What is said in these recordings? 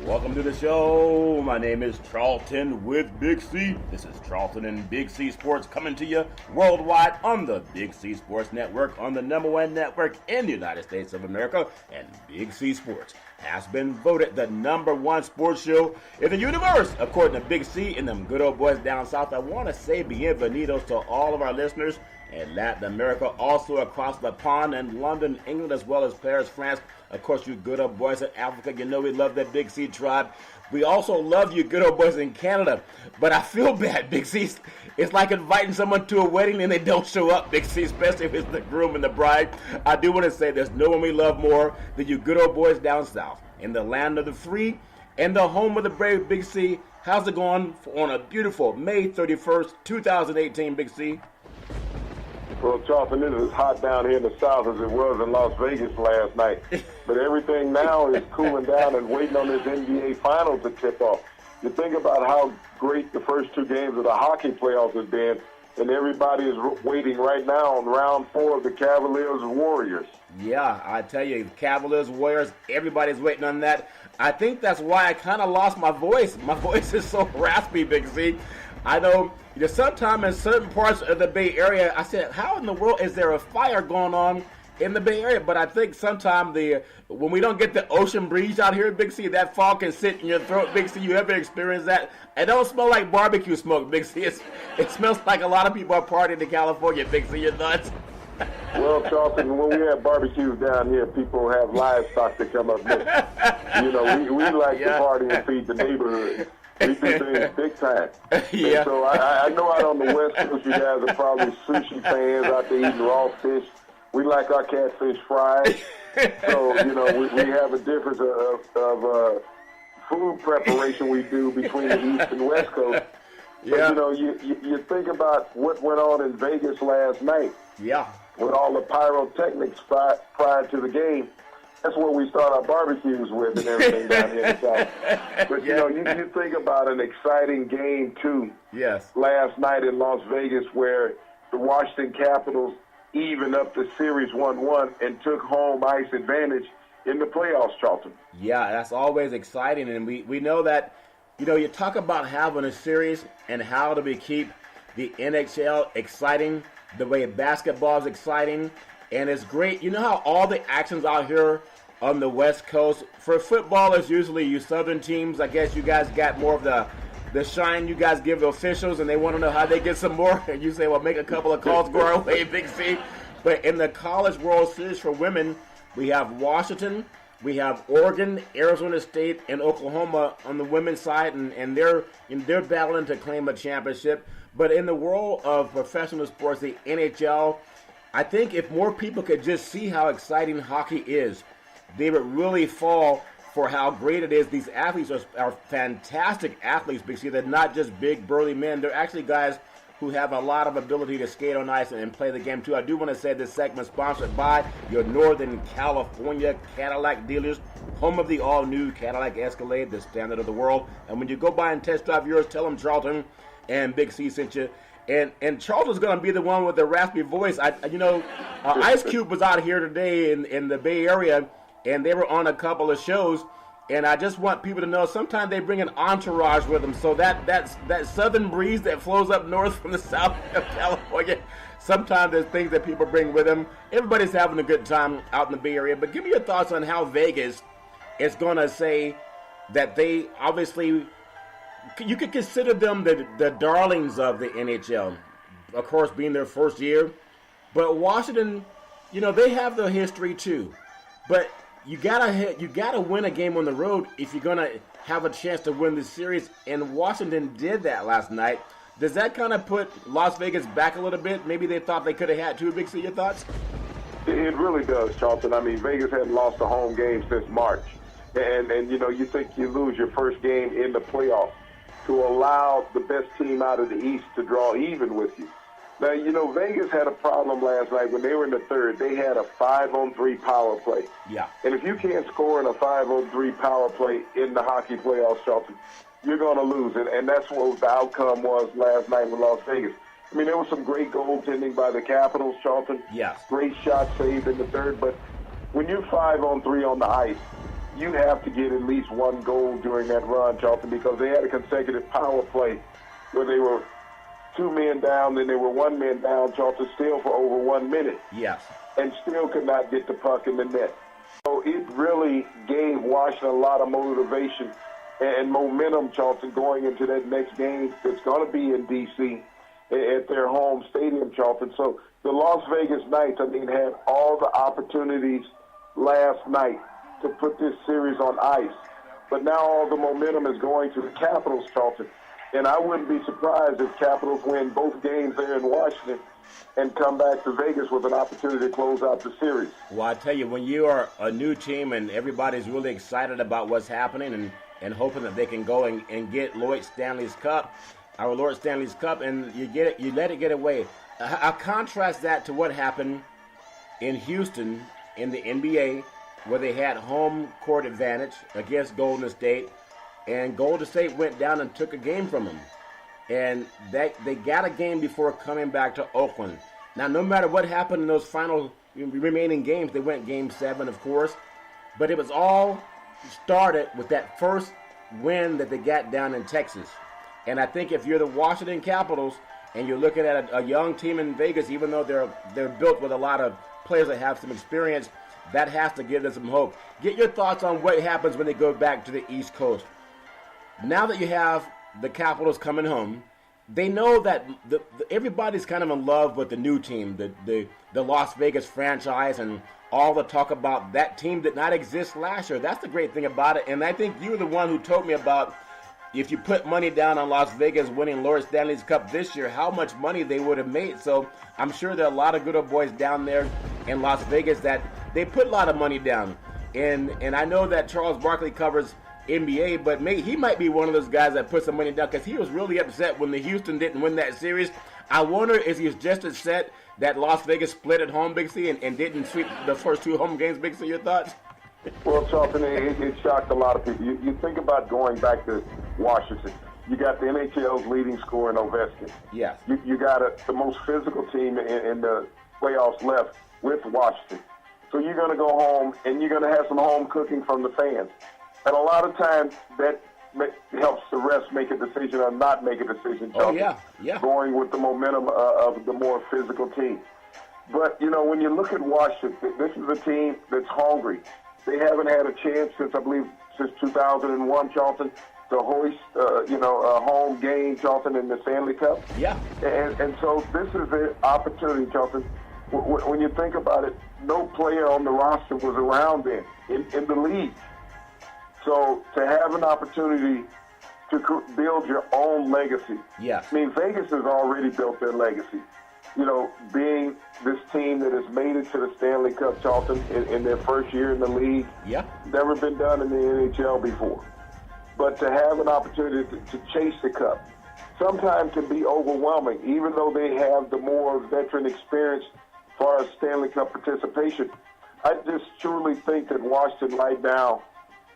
Welcome to the show. My name is Charlton with Big C. This is Charlton and Big C Sports coming to you worldwide on the Big C Sports Network, on the #1 network in the United States of America. And Big C Sports has been voted the #1 sports show in the universe, according to Big C and them good old boys down south. I want to say bienvenidos to all of our listeners in Latin America, also across the pond in London, England, as well as Paris, France. Of course, you good old boys in Africa, you know we love that Big C tribe. We also love you good old boys in Canada. But I feel bad, Big C. It's like inviting someone to a wedding and they don't show up, Big C, especially if it's the groom and the bride. I do want to say there's no one we love more than you good old boys down south, in the land of the free and the home of the brave, Big C. How's it going on a beautiful May 31st, 2018, Big C? Well, Charlton, it is hot down here in the South as it was in Las Vegas last night. But everything now is cooling down and waiting on this NBA final to tip off. You think about how great the first two games of the hockey playoffs have been, and everybody is waiting right now on round 4 of the Cavaliers-Warriors. Yeah, I tell you, Cavaliers-Warriors, everybody's waiting on that. I think that's why I kind of lost my voice. My voice is so raspy, Big C. I know, sometimes in certain parts of the Bay Area, I said, how in the world is there a fire going on in the Bay Area? But I think sometimes when we don't get the ocean breeze out here, Big C, that fog can sit in your throat, Big C. You ever experienced that? It don't smell like barbecue smoke, Big C. It smells like a lot of people are partying in California, Big C. You're nuts. Well, Charlton, when we have barbecues down here, people have livestock to come up with. We like to party and feed the neighborhood. We do things big time. Yeah. And so I know out on the West Coast, you guys are probably sushi fans out there eating raw fish. We like our catfish fried. So, we have a difference of food preparation we do between the East and West Coast. Yeah. But, you think about what went on in Vegas last night. Yeah. With all the pyrotechnics prior to the game. That's what we start our barbecues with and everything down here in the South. But, you think about an exciting game, too. Yes. Last night in Las Vegas where the Washington Capitals evened up the series 1-1 and took home ice advantage in the playoffs, Charlton. Yeah, that's always exciting. And we know that, you talk about having a series and how do we keep the NHL exciting, the way basketball is exciting. And it's great. You know how all the action's out here on the West Coast? For football, it's usually you Southern teams. I guess you guys got more of the shine you guys give the officials, and they want to know how they get some more. And you say, well, make a couple of calls, go our way, Big C. But in the College World Series for women, we have Washington, we have Oregon, Arizona State, and Oklahoma on the women's side, and they're battling to claim a championship. But in the world of professional sports, the NHL, I think if more people could just see how exciting hockey is, they would really fall for how great it is. These athletes are fantastic athletes because they're not just big, burly men. They're actually guys who have a lot of ability to skate on ice and play the game, too. I do want to say this segment is sponsored by your Northern California Cadillac dealers, home of the all-new Cadillac Escalade, the standard of the world. And when you go by and test drive yours, tell them Charlton and Big C sent you. And Charlton's going to be the one with the raspy voice. Ice Cube was out here today in the Bay Area, and they were on a couple of shows. And I just want people to know sometimes they bring an entourage with them. So that southern breeze that flows up north from the south of California, sometimes there's things that people bring with them. Everybody's having a good time out in the Bay Area. But give me your thoughts on how Vegas is going to say that they obviously – you could consider them the darlings of the NHL, of course, being their first year. But Washington, they have the history too. But you gotta win a game on the road if you're gonna have a chance to win the series. And Washington did that last night. Does that kind of put Las Vegas back a little bit? Maybe they thought they could have had 2 Big C. Your thoughts? It really does, Charlton. I mean, Vegas hadn't lost a home game since March, and you think you lose your first game in the playoffs to allow the best team out of the East to draw even with you. Now, Vegas had a problem last night when they were in the third. They had a 5-on-3 power play. Yeah. And if you can't score in a 5-on-3 power play in the hockey playoffs, Charlton, you're going to lose. And that's what the outcome was last night with Las Vegas. I mean, there was some great goaltending by the Capitals, Charlton. Yes. Great shots saved in the third. But when you're 5-on-3 on the ice, you have to get at least one goal during that run, Charlton, because they had a consecutive power play where they were 2 men down, then they were 1 man down, Charlton, still for over 1 minute. Yes. And still could not get the puck in the net. So it really gave Washington a lot of motivation and momentum, Charlton, going into that next game that's going to be in D.C. at their home stadium, Charlton. So the Las Vegas Knights, had all the opportunities last night to put this series on ice. But now all the momentum is going to the Capitals, Charlton. And I wouldn't be surprised if Capitals win both games there in Washington and come back to Vegas with an opportunity to close out the series. Well, I tell you, when you are a new team and everybody's really excited about what's happening and hoping that they can go and get Lord Stanley's Cup, our Lord Stanley's Cup, and you get it, you let it get away. I'll contrast that to what happened in Houston in the NBA, where they had home court advantage against Golden State, and Golden State went down and took a game from them. And they got a game before coming back to Oakland. Now, no matter what happened in those final remaining games, they went Game 7, of course, but it was all started with that first win that they got down in Texas. And I think if you're the Washington Capitals and you're looking at a young team in Vegas, even though they're built with a lot of players that have some experience, that has to give them some hope. Get your thoughts on what happens when they go back to the East Coast. Now that you have the Capitals coming home, they know that everybody's kind of in love with the new team, the Las Vegas franchise, and all the talk about that team did not exist last year. That's the great thing about it. And I think you were the one who told me about if you put money down on Las Vegas winning Lord Stanley's Cup this year, how much money they would have made. So I'm sure there are a lot of good old boys down there in Las Vegas that they put a lot of money down. And I know that Charles Barkley covers NBA, but he might be one of those guys that put some money down because he was really upset when the Houston didn't win that series. I wonder if he's just upset that Las Vegas split at home, Big C, and didn't sweep the first 2 home games. Big C, your thoughts? Well, Charlton, it shocked a lot of people. You think about going back to Washington. You got the NHL's leading scorer in Ovechkin. Yes. You got the most physical team in the playoffs left with Washington. So you're going to go home, and you're going to have some home cooking from the fans. And a lot of times that helps the refs make a decision or not make a decision. Oh, yeah. Going with the momentum of the more physical team. But, when you look at Washington, this is a team that's hungry. They haven't had a chance since 2001, Charlton, to hoist, a home game, Charlton, in the Stanley Cup. Yeah. And so this is an opportunity, Charlton. When you think about it, no player on the roster was around then in the league. So to have an opportunity to build your own legacy. Yes. Vegas has already built their legacy. Being this team that has made it to the Stanley Cup, Charlton, in their first year in the league. Yeah. Never been done in the NHL before. But to have an opportunity to chase the cup sometimes can be overwhelming, even though they have the more veteran experience as far as Stanley Cup participation. I just truly think that Washington right now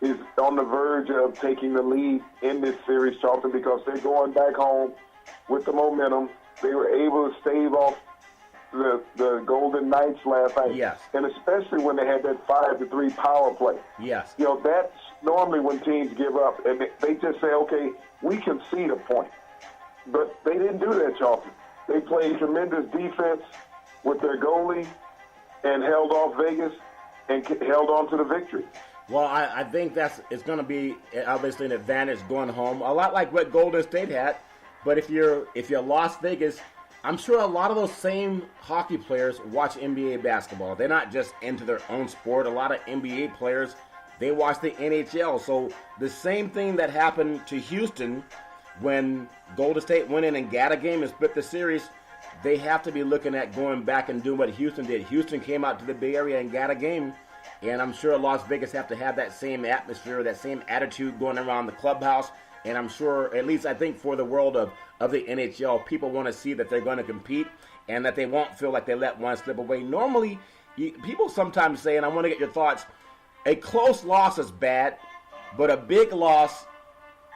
is on the verge of taking the lead in this series, Charlton, because they're going back home with the momentum. They were able to stave off the Golden Knights last night. Yes. And especially when they had that 5-3 power play. Yes. That's normally when teams give up and they just say, okay, we concede a point. But they didn't do that, Charlton. They played tremendous defense with their goalie and held off Vegas and held on to the victory. Well, I think it's going to be obviously an advantage going home, a lot like what Golden State had. But if you're Las Vegas, I'm sure a lot of those same hockey players watch NBA basketball. They're not just into their own sport. A lot of NBA players, they watch the NHL. So the same thing that happened to Houston when Golden State went in and got a game and split the series, they have to be looking at going back and doing what Houston did. Houston came out to the Bay Area and got a game. And I'm sure Las Vegas have to have that same atmosphere, that same attitude going around the clubhouse. And I'm sure, at least I think for the world of the NHL, people want to see that they're going to compete and that they won't feel like they let one slip away. Normally, people sometimes say, and I want to get your thoughts, a close loss is bad, but a big loss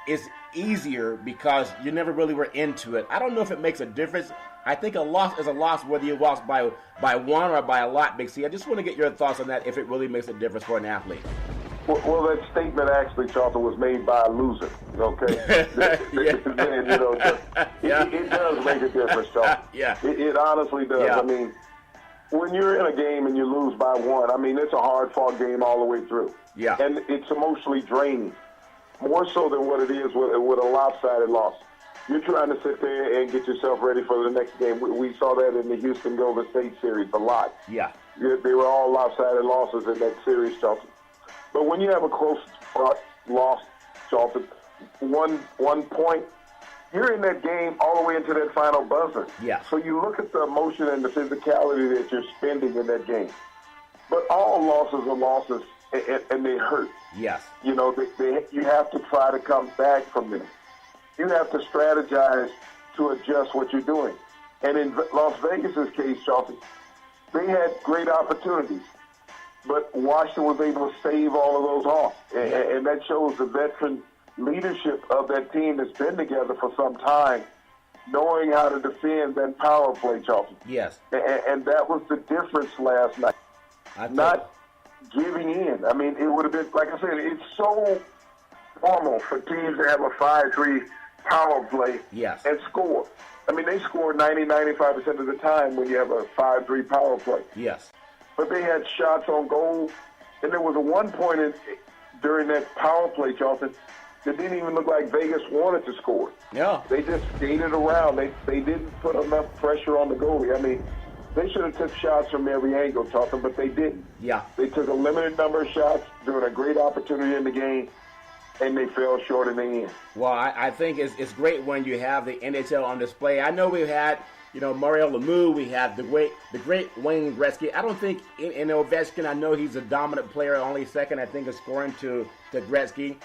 is easier because you never really were into it. I don't know if it makes a difference. I think a loss is a loss whether you lost by one or by a lot, Big C. I just want to get your thoughts on that, if it really makes a difference for an athlete. Well, that statement actually, Charlton, was made by a loser. Okay, it does make a difference, Charlton. It honestly does. Yeah. I mean, when you're in a game and you lose by one, I mean, it's a hard-fought game all the way through. Yeah. And it's emotionally draining, more so than what it is with a lopsided loss. You're trying to sit there and get yourself ready for the next game. We saw that in the Houston Golden State series a lot. Yeah. They were all lopsided losses in that series, Charlton. But when you have a close loss, Charlton, one point, you're in that game all the way into that final buzzer. Yeah. So you look at the emotion and the physicality that you're spending in that game. But all losses are losses, and they hurt. Yes. You know, you have to try to come back from them. You have to strategize to adjust what you're doing. And in Las Vegas's case, Charlton, they had great opportunities. But Washington was able to save all of those off. And that shows the veteran leadership of that team that's been together for some time, knowing how to defend that power play, Charlton. Yes. And that was the difference last night. Not giving in. I mean, it would have been, like I said, it's so normal for teams to have a 5-3 power play and score. I mean, they score 90-95% of the time when you have a 5-3 power play. Yes. But they had shots on goal, and there was a one point during that power play, Charlton, that didn't even look like Vegas wanted to score. Yeah. They just skated around. They didn't put enough pressure on the goalie. I mean, they should have took shots from every angle, Charlton, but they didn't. Yeah. They took a limited number of shots during a great opportunity in the game, and they fell short in the end. Well, I think it's great when you have the NHL on display. I know we've had, Mario Lemieux. We have the great Wayne Gretzky. I don't think in Ovechkin, I know he's a dominant player, only second, I think, of scoring to Gretzky.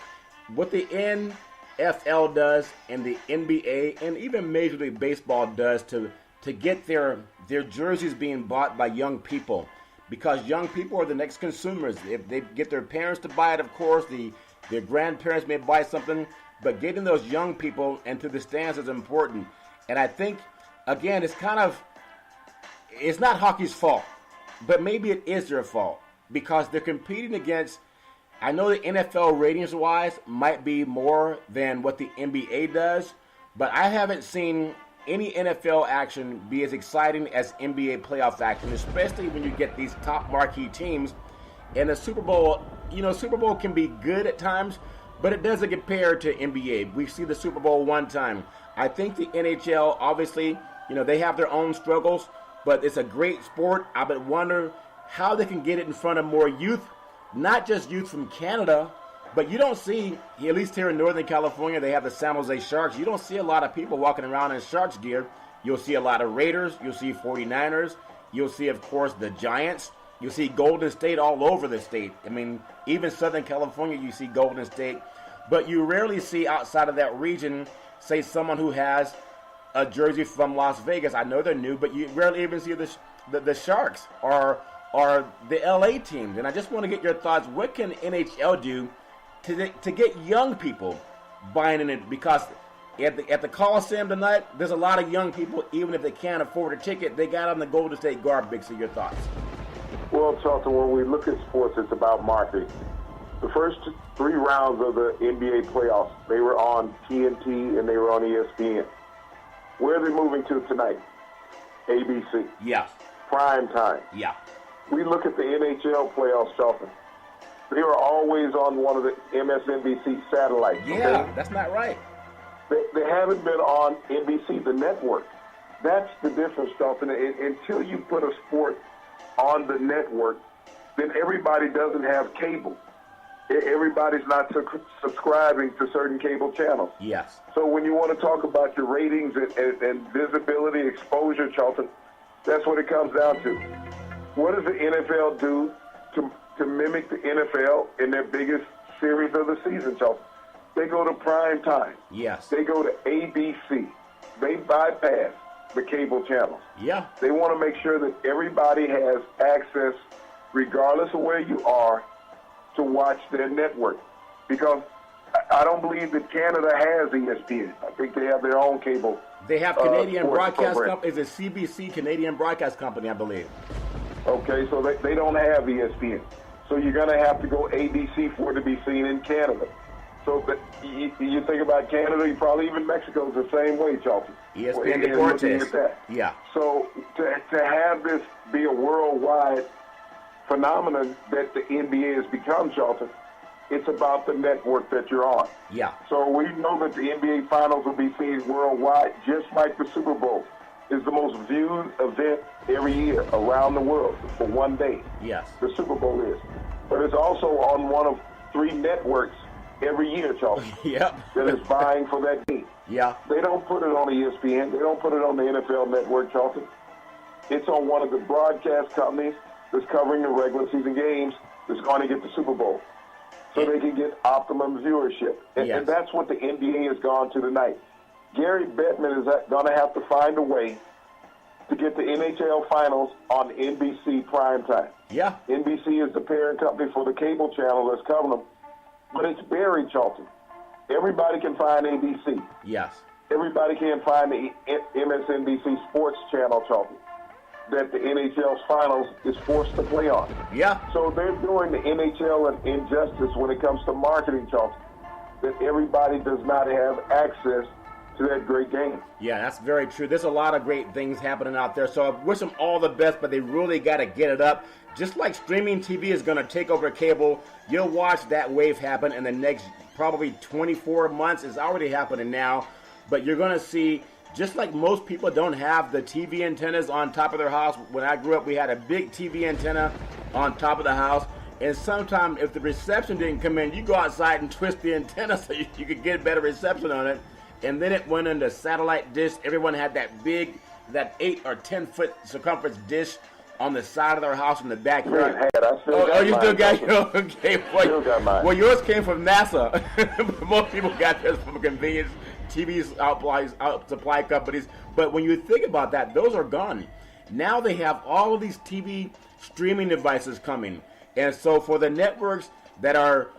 What the NFL does and the NBA and even Major League Baseball does to get their jerseys being bought by young people, because young people are the next consumers. If they get their parents to buy it, of course, their grandparents may buy something, but getting those young people into the stands is important. And I think, again, it's not hockey's fault, but maybe it is their fault, because they're competing against, I know the NFL ratings-wise might be more than what the NBA does, but I haven't seen any NFL action be as exciting as NBA playoff action, especially when you get these top marquee teams. And the Super Bowl, Super Bowl can be good at times, but it doesn't compare to NBA. We see the Super Bowl one time. I think the NHL, obviously, they have their own struggles, but it's a great sport. I would wonder how they can get it in front of more youth, not just youth from Canada, but you don't see, at least here in Northern California, they have the San Jose Sharks. You don't see a lot of people walking around in Sharks gear. You'll see a lot of Raiders. You'll see 49ers. You'll see, of course, the Giants. You'll see Golden State all over the state. I mean, even Southern California, you see Golden State. But you rarely see outside of that region, say, someone who has a jersey from Las Vegas. I know they're new, but you rarely even see the Sharks or the LA teams. And I just want to get your thoughts. What can NHL do to get young people buying in it? Because at the Coliseum tonight, there's a lot of young people, even if they can't afford a ticket, they got on the Golden State garbage. So your thoughts? Well, Charlton, when we look at sports, it's about marketing. The first 3 rounds of the NBA playoffs, they were on TNT and they were on ESPN. Where are they moving to tonight? ABC. Yeah. Prime time. Yeah. We look at the NHL playoffs, Charlton. They are always on one of the MSNBC satellites. Yeah, okay? That's not right. They haven't been on NBC, the network. That's the difference, Charlton. Until you put a sport on the network, then everybody doesn't have cable. Everybody's not subscribing to certain cable channels. Yes. So when you want to talk about your ratings and visibility, exposure, Charlton, that's what it comes down to. What does the NFL do to mimic the NFL in their biggest series of the season, Charlton? They go to prime time. Yes. They go to ABC. They bypass the cable channels. Yeah. They want to make sure that everybody has access, regardless of where you are, to watch their network. Because I don't believe that Canada has ESPN. I think they have their own cable. They have Canadian Broadcast Company. It's a CBC, Canadian Broadcast Company, I believe. Okay, so they don't have ESPN. So you're going to have to go ABC for it to be seen in Canada. So but you think about Canada, probably even Mexico is the same way, Charlton. ESPN Deportes. Yeah. So to have this be a worldwide phenomenon that the NBA has become, Charlton, it's about the network that you're on. Yeah. So we know that the NBA Finals will be seen worldwide, just like the Super Bowl is the most viewed event every year around the world for one day. Yes. The Super Bowl is. But it's also on one of 3 networks every year, Charlton. Yep. That is vying for that game. Yeah. They don't put it on ESPN. They don't put it on the NFL Network, Charlton. It's on one of the broadcast companies that's covering the regular season games that's going to get the Super Bowl, so they can get optimum viewership. And that's what the NBA has gone to tonight. Gary Bettman is going to have to find a way to get the NHL Finals on NBC primetime. Yeah. NBC is the parent company for the cable channel that's covering them, but it's buried, Charlton. Everybody can find ABC. Yes. Everybody can find the MSNBC Sports Channel, Charlton, that the NHL's Finals is forced to play on. Yeah. So they're doing the NHL an injustice when it comes to marketing, Charlton, that everybody does not have access to that great game. Yeah, that's very true. There's a lot of great things happening out there, so I wish them all the best, but they really got to get it up. Just like streaming TV is going to take over cable, you'll watch that wave happen in the next probably 24 months. It's already happening now, but you're going to see, just like most people don't have the TV antennas on top of their house. When I grew up, we had a big TV antenna on top of the house, and sometimes if the reception didn't come in, you go outside and twist the antenna so you could get better reception on it. And then it went into satellite dish. Everyone had that big, that 8 or 10 foot circumference dish on the side of their house in the backyard. You still got yours? Okay. Still got mine. Well, yours came from NASA. Most people got theirs from convenience TV supply companies. But when you think about that, those are gone. Now they have all of these TV streaming devices coming. And so for the networks that are,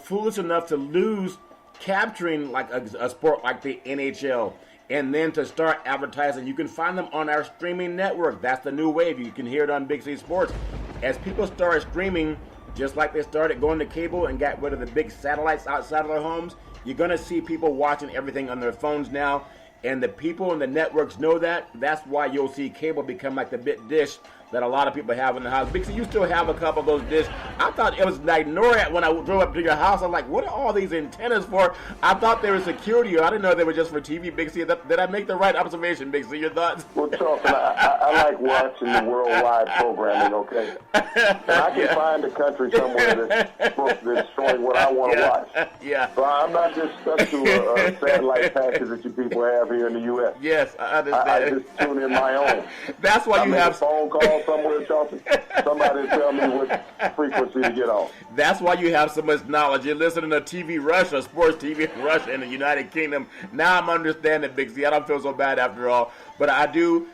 foolish enough to lose capturing like a sport like the NHL, and then to start advertising, you can find them on our streaming network. That's the new wave. You can hear it on Big C Sports. As people started streaming, just like they started going to cable and got rid of the big satellites outside of their homes, you're going to see people watching everything on their phones now. And the people in the networks know that. That's why you'll see cable become like the big dish that a lot of people have in the house. Because you still have a couple of those dishes. I thought it was like NORAD when I drove up to your house. I'm like, what are all these antennas for? I thought they were security. I didn't know they were just for TV, Big C. Did I make the right observation, Big C? Your thoughts? Well, Charlton, I like watching the worldwide programming, okay? And I can find a country somewhere that's showing what I want to watch. Yeah. So I'm not just stuck to a satellite package that you people have here in the U.S. Yes, I understand. I just tune in my own. That's why you have a phone call somewhere, Charlton. Somebody tell me what frequency to get on. That's why you have so much knowledge. You're listening to TV Russia, sports TV in Russia in the United Kingdom. Now I'm understanding, Big C. I don't feel so bad after all. But I do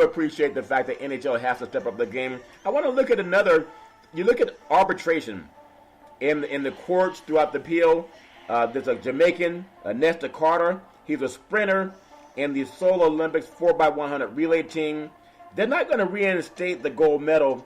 appreciate the fact that NHL has to step up the game. I want to look at you look at arbitration in the courts throughout the appeal. There's a Jamaican, Nesta Carter. He's a sprinter in the Seoul Olympics 4x100 relay team. They're not going to reinstate the gold medal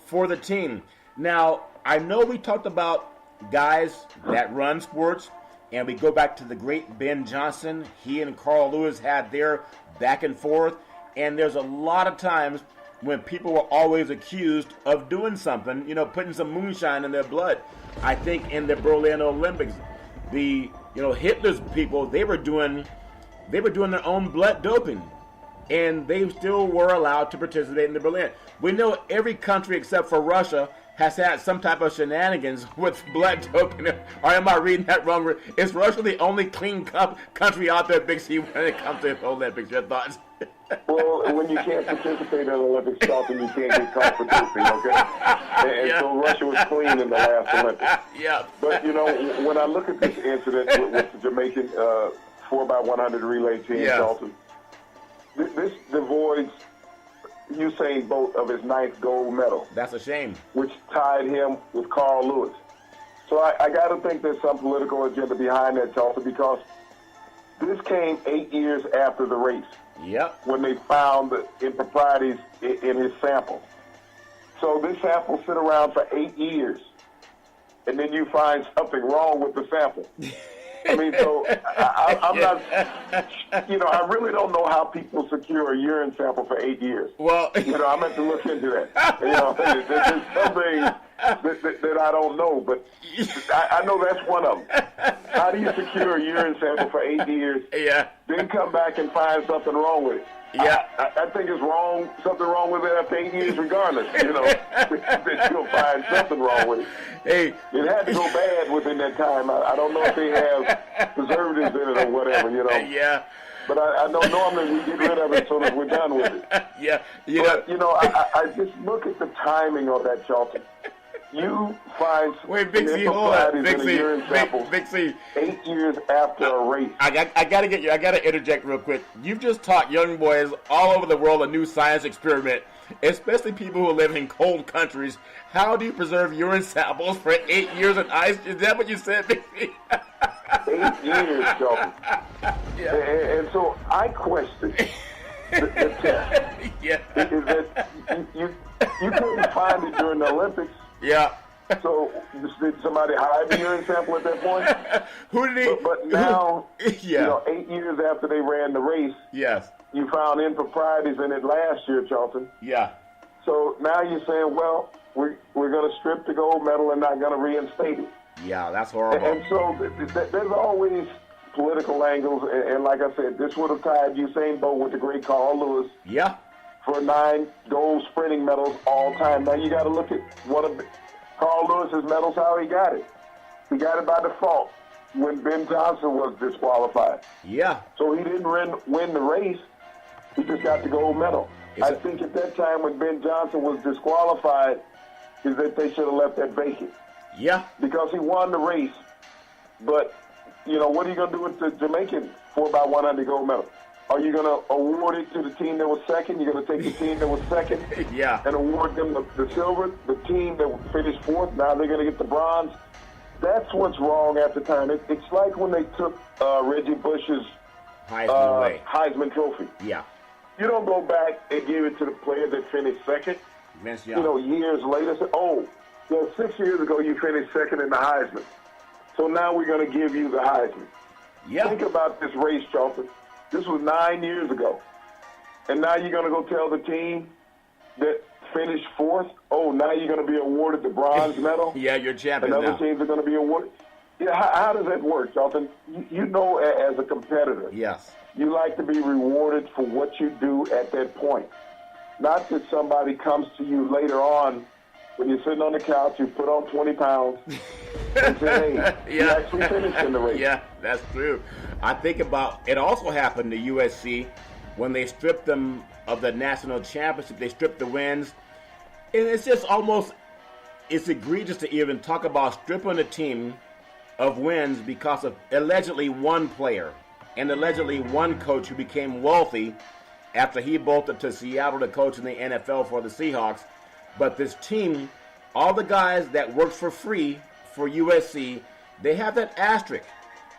for the team. Now, I know we talked about guys that run sports, and we go back to the great Ben Johnson. He and Carl Lewis had their back and forth, and there's a lot of times when people were always accused of doing something, putting some moonshine in their blood. I think in the Berlin Olympics, Hitler's people, they were doing their own blood doping, and they still were allowed to participate in the Berlin. We know every country except for Russia has had some type of shenanigans with blood doping. Or am I reading that wrong? Is Russia the only clean country out there, Big C, when it comes to Olympics? Your thoughts? Well, when you can't participate in the Olympics, Charlton, you can't get caught for doping, okay? And so Russia was clean in the last Olympics. Yeah. But, when I look at this incident with the Jamaican 4x100 relay team, Charlton, this devoids Usain Bolt of his 9th gold medal. That's a shame. Which tied him with Carl Lewis. So I got to think there's some political agenda behind that, Charlton, because this came 8 years after the race. Yep. When they found the improprieties in his sample. So this sample sit around for 8 years. and then you find something wrong with the sample. I mean, so I'm not, I really don't know how people secure a urine sample for 8 years. Well, I meant to look into that. There's something that I don't know, but I know that's one of them. How do you secure a urine sample for 8 years? Yeah. Then come back and find something wrong with it? Yeah. I think it's wrong, something wrong with it after 8 years regardless, that you'll find something wrong with it. Hey. It had to go bad within that time. I don't know if they have preservatives in it or whatever, Yeah. But I know normally we get rid of it so that we're done with it. Yeah. But, I just look at the timing of that, Charlton. You find Big C, hold on. Big C. 8 years after a race. I gotta interject real quick. You've just taught young boys all over the world a new science experiment, especially people who live in cold countries. How do you preserve urine samples for 8 years in ice? Is that what you said, Big C? 8 years, Charlton. Yeah. And so I question the test. Yeah. Is that you couldn't find it during the Olympics. Yeah. So did somebody hide the urine sample at that point? Who did he? But now, 8 years after they ran the race, yes, you found improprieties in it last year, Charlton. Yeah. So now you're saying, well, we're going to strip the gold medal and not going to reinstate it. Yeah, that's horrible. And so there's always political angles, and like I said, this would have tied Usain Bolt with the great Carl Lewis. Yeah. For 9 gold sprinting medals all time. Now you got to look at one of Carl Lewis's medals, how he got it. He got it by default when Ben Johnson was disqualified. Yeah. So he didn't win the race. He just got the gold medal. I think at that time when Ben Johnson was disqualified, is that they should have left that vacant. Yeah. Because he won the race. But, what are you going to do with the Jamaican 4x100 gold medal? Are you going to award it to the team that was second? You're going to take the team that was second and award them the silver? The team that finished fourth, now they're going to get the bronze? That's what's wrong at the time. It's like when they took Reggie Bush's Heisman Trophy. Yeah. You don't go back and give it to the player that finished second. Years later, 6 years ago you finished second in the Heisman. So now we're going to give you the Heisman. Yeah. Think about this race, Charlton. This was 9 years ago. And now you're going to go tell the team that finished fourth, now you're going to be awarded the bronze medal? Yeah, you're champion and other now. teams are going to be awarded? Yeah, how does that work, Charlton? As a competitor, yes, you like to be rewarded for what you do at that point. Not that somebody comes to you later on when you're sitting on the couch, you put on 20 pounds, and say, hey, you actually finished in the race. Yeah, that's true. I think about it also happened to USC when they stripped them of the national championship. They stripped the wins. And it's just it's egregious to even talk about stripping a team of wins because of allegedly one player and allegedly one coach who became wealthy after he bolted to Seattle to coach in the NFL for the Seahawks. But this team, all the guys that worked for free for USC, they have that asterisk.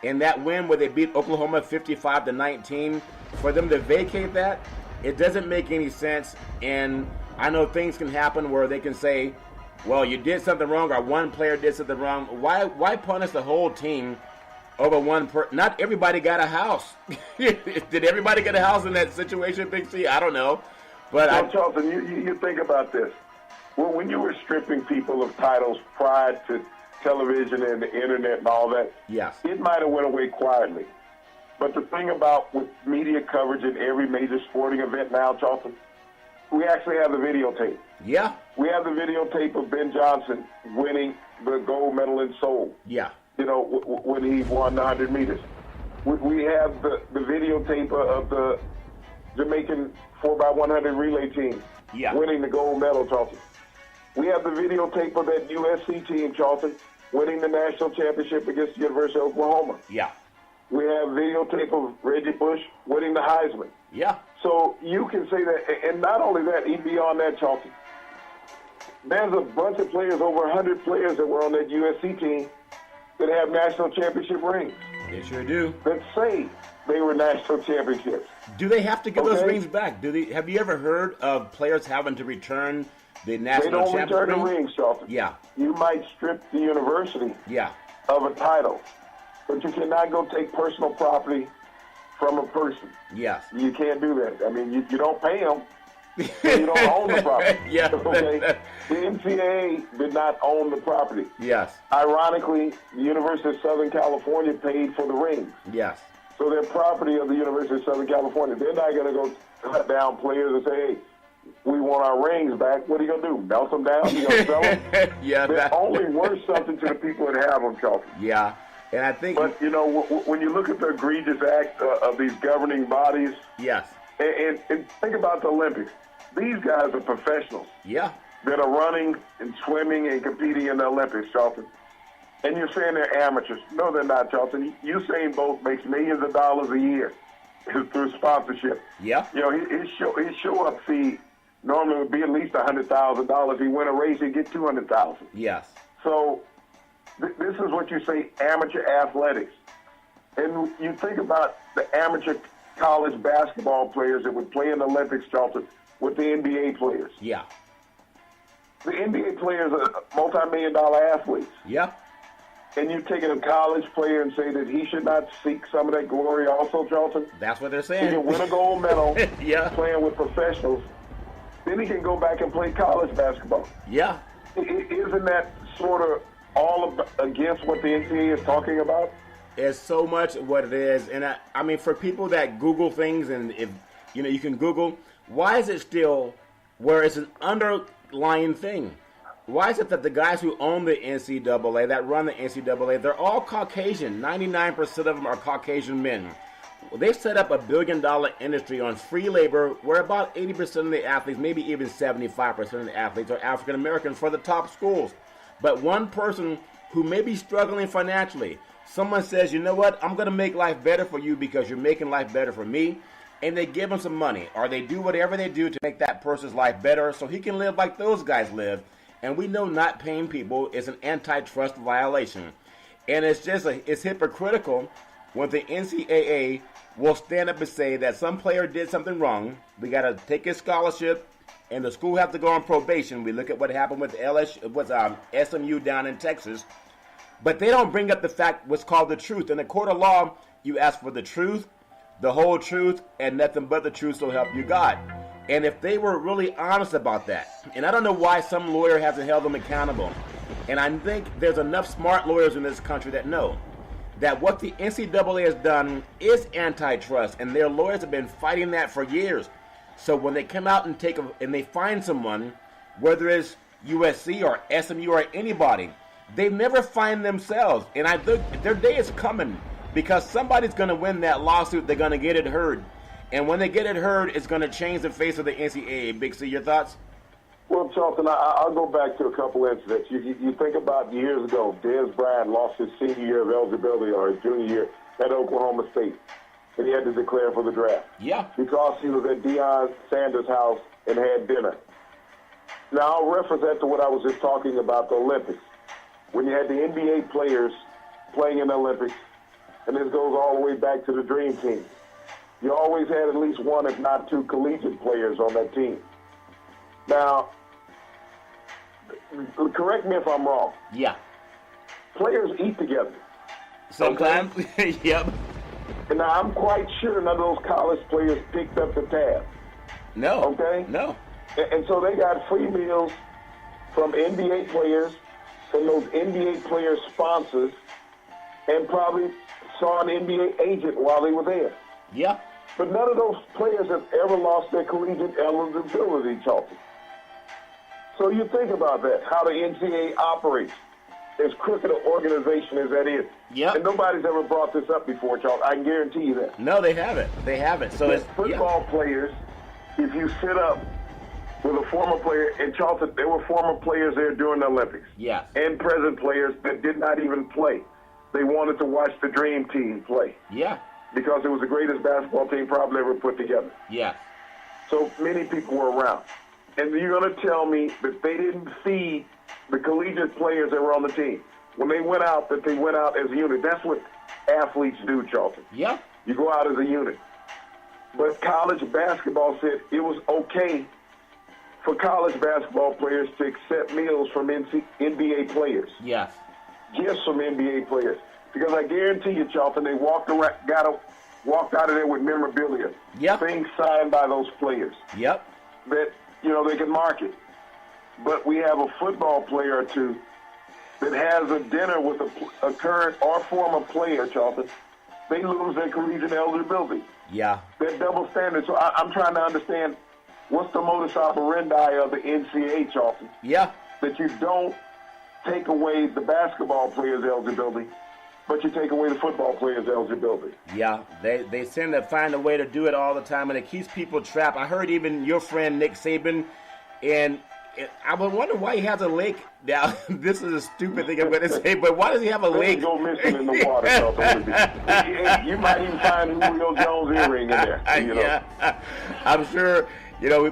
And that win where they beat Oklahoma 55-19, for them to vacate that, it doesn't make any sense. And I know things can happen where they can say, well, you did something wrong, or one player did something wrong. Why punish the whole team over one person? Not everybody got a house. Did everybody get a house in that situation, Big C? I don't know. But Charlton, you think about this. Well, when you were stripping people of titles prior to television and the internet and all that, yes, it might have went away quietly. But the thing about with media coverage in every major sporting event now, Charlton, we actually have the videotape. Yeah. We have the videotape of Ben Johnson winning the gold medal in Seoul. Yeah. When he won the 100 meters. We have the videotape of the Jamaican 4x100 relay team winning the gold medal, Charlton. We have the videotape of that USC team, Charlton, winning the national championship against the University of Oklahoma. Yeah. We have videotape of Reggie Bush winning the Heisman. Yeah. So you can say that, and not only that, even beyond that, Charlton, there's a bunch of players, over 100 players that were on that USC team that have national championship rings. They sure do. That say they were national championships. Do they have to get those rings back? Have you ever heard of players having to return the They national don't return the championship ring. rings, Charlton. Yeah, You might strip the university yeah, of a title, but you cannot go take personal property from a person. yes. You can't do that. I mean, you don't pay them. So you don't own the property. Yeah. Okay. The NCAA did not own the property. Yes, Ironically, the University of Southern California paid for the rings. yes, So they're property of the University of Southern California. They're not going to go cut down players and say, hey, we want our rings back. What are you going to do? Melt them down? You going to sell them? yeah, They're only worth something to the people that have them, Charlton. yeah. And I think, But, you know, when you look at the egregious act of these governing bodies, yes, and think about the Olympics. These guys are professionals yeah, that are running and swimming and competing in the Olympics, Charlton. And you're saying they're amateurs. No, they're not, Charlton. Usain Bolt makes millions of dollars a year through sponsorship. yeah, You know, his show-up fee normally would be at least $100,000. If he win a race, he'd get $200,000. yes, So this is what you say amateur athletics. And you think about the amateur college basketball players that would play in the Olympics, Charlton, with the NBA players. yeah, The NBA players are multi-million-dollar athletes. yeah, And you take a college player and say that he should not seek some of that glory also, Charlton? that's what they're He saying. can win a gold medal Yeah. playing with professionals. Then he can go back and play college basketball. Yeah, Isn't that sort of all against what the NCAA is talking about? it's so much what it is. And I mean, for people that Google things, and if you know, you can Google, why is it still where it's an underlying thing? Why is it that the guys who own the NCAA, that run the NCAA, they're all Caucasian? 99% of them are Caucasian men. They set up $1 billion industry on free labor where about 80% of the athletes, maybe even 75% of the athletes are African Americans for the top schools. But one person who may be struggling financially, someone says, you know what, I'm going to make life better for you because you're making life better for me. And they give him some money, or they do whatever they do to make that person's life better so he can live like those guys live. And we know not paying people is an antitrust violation. And it's just it's hypocritical when the NCAA will stand up and say that some player did something wrong. We got to take his scholarship, and the school have to go on probation. We look at what happened with SMU down in Texas. But they don't bring up the fact what's called the truth. In the court of law, you ask for the truth, the whole truth, and nothing but the truth, so help you God. And if they were really honest about that, and I don't know why some lawyer hasn't held them accountable, and I think there's enough smart lawyers in this country that know that what the NCAA has done is antitrust, and their lawyers have been fighting that for years. So when they come out and and they find someone, whether it's USC or SMU or anybody, they never find themselves. And I think their day is coming because somebody's going to win that lawsuit. They're going to get it heard. And when they get it heard, it's going to change the face of the NCAA. Big C, your thoughts? Well, Charlton, I'll go back to a couple incidents. You think about years ago, Dez Bryant lost his senior year of eligibility or his junior year at Oklahoma State, and he had to declare for the draft. Yeah. Because he was at Deion Sanders' house and had dinner. Now, I'll reference that to what I was just talking about, the Olympics. When you had the NBA players playing in the Olympics, and this goes all the way back to the Dream Team, you always had at least one, if not two, collegiate players on that team. Now, correct me if I'm wrong. Yeah. Players eat together. Sometimes. Yep. And now, I'm quite sure none of those college players picked up the tab. No. Okay? No. And so they got free meals from NBA players, from those NBA players' sponsors, and probably saw an NBA agent while they were there. Yeah. But none of those players have ever lost their collegiate eligibility, Charlton. So you think about that, how the NCAA operates, as crooked an organization as that is. Yep. And nobody's ever brought this up before, Charlton. I can guarantee you that. No, they haven't. They haven't. So it's Football players, if you sit up with a former player, in Charlton, there were former players there during the Olympics. Yes. And present players that did not even play. They wanted to watch the Dream Team play. Yeah. Because it was the greatest basketball team probably ever put together. Yeah. So many people were around. And you're going to tell me that they didn't feed the collegiate players that were on the team. When they went out, that they went out as a unit. That's what athletes do, Charlton. Yeah. You go out as a unit. But college basketball said it was okay for college basketball players to accept meals from NBA players. Yes. Gifts from NBA players. Because I guarantee you, Charlton, they walked out of there with memorabilia. Yep. Things signed by those players. Yep. That, they can market. But we have a football player or two that has a dinner with a current or former player, Charlton. They lose their collegiate eligibility. Yeah. That double standard. So I'm trying to understand what's the modus operandi of the NCAA, Charlton. Yeah. That you don't take away the basketball players' eligibility, but you take away the football players' eligibility. Yeah, they seem to find a way to do it all the time, and it keeps people trapped. I heard even your friend Nick Saban, and I would wonder why he has a lake. Now, this is a stupid thing I'm going to say, but why does he have a lake? Go missing in the water. You might even find Julio Jones' earring in there. Yeah, I'm sure.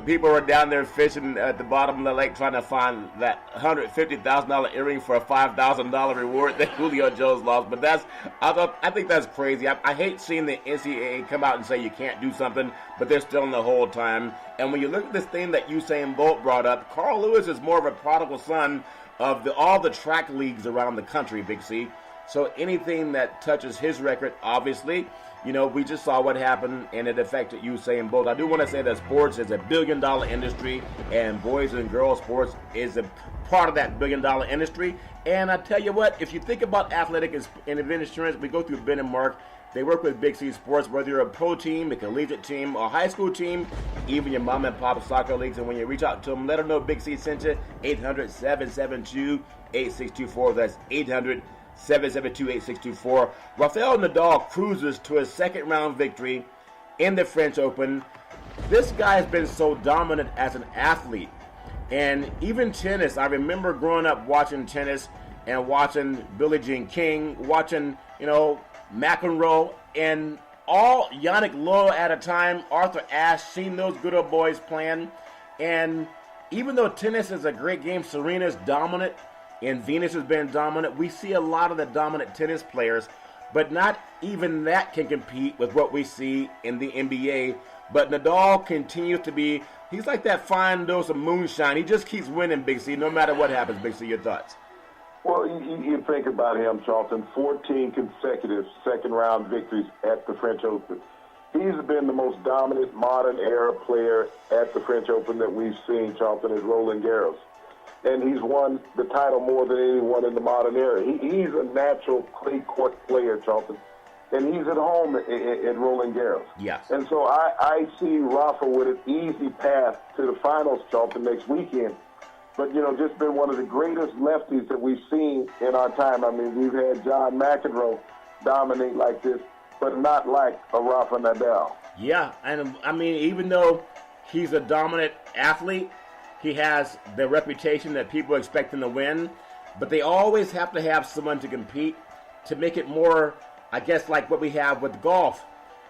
People are down there fishing at the bottom of the lake trying to find that $150,000 earring for a $5,000 reward that Julio Jones lost. But I think that's crazy. I hate seeing the NCAA come out and say you can't do something, but they're still in the whole time. And when you look at this thing that Usain Bolt brought up, Carl Lewis is more of a prodigal son of all the track leagues around the country, Big C. So anything that touches his record, obviously, we just saw what happened, and it affected Usain Bolt. I do want to say that sports is a billion-dollar industry, and boys and girls sports is a part of that billion-dollar industry. And I tell you what, if you think about athletic and event insurance, we go through Ben and Mark. They work with Big C Sports, whether you're a pro team, a collegiate team, a high school team, even your mom and pop soccer leagues. And when you reach out to them, let them know Big C sent you. 800-772-8624. That's 800-772-8624. Rafael Nadal cruises to a second-round victory in the French Open. This guy has been so dominant as an athlete. And even tennis, I remember growing up watching tennis and watching Billie Jean King, watching, McEnroe, and all Yannick Lowe at a time, Arthur Ashe, seeing those good old boys playing. And even though tennis is a great game, Serena's dominant, and Venus has been dominant. We see a lot of the dominant tennis players, but not even that can compete with what we see in the NBA. But Nadal continues to be, he's like that fine dose of moonshine. He just keeps winning, Big C, no matter what happens. Big C, your thoughts? Well, you think about him, Charlton, 14 consecutive second-round victories at the French Open. He's been the most dominant modern-era player at the French Open that we've seen, Charlton, is Roland Garros. And he's won the title more than anyone in the modern era. He's a natural clay court player, Charlton. And he's at home at Roland Garros. Yes. And so I see Rafa with an easy path to the finals, Charlton, next weekend. But, just been one of the greatest lefties that we've seen in our time. I mean, we've had John McEnroe dominate like this, but not like a Rafa Nadal. Yeah, and I mean, even though he's a dominant athlete, he has the reputation that people expect him to win, but they always have to have someone to compete to make it more, I guess, like what we have with golf.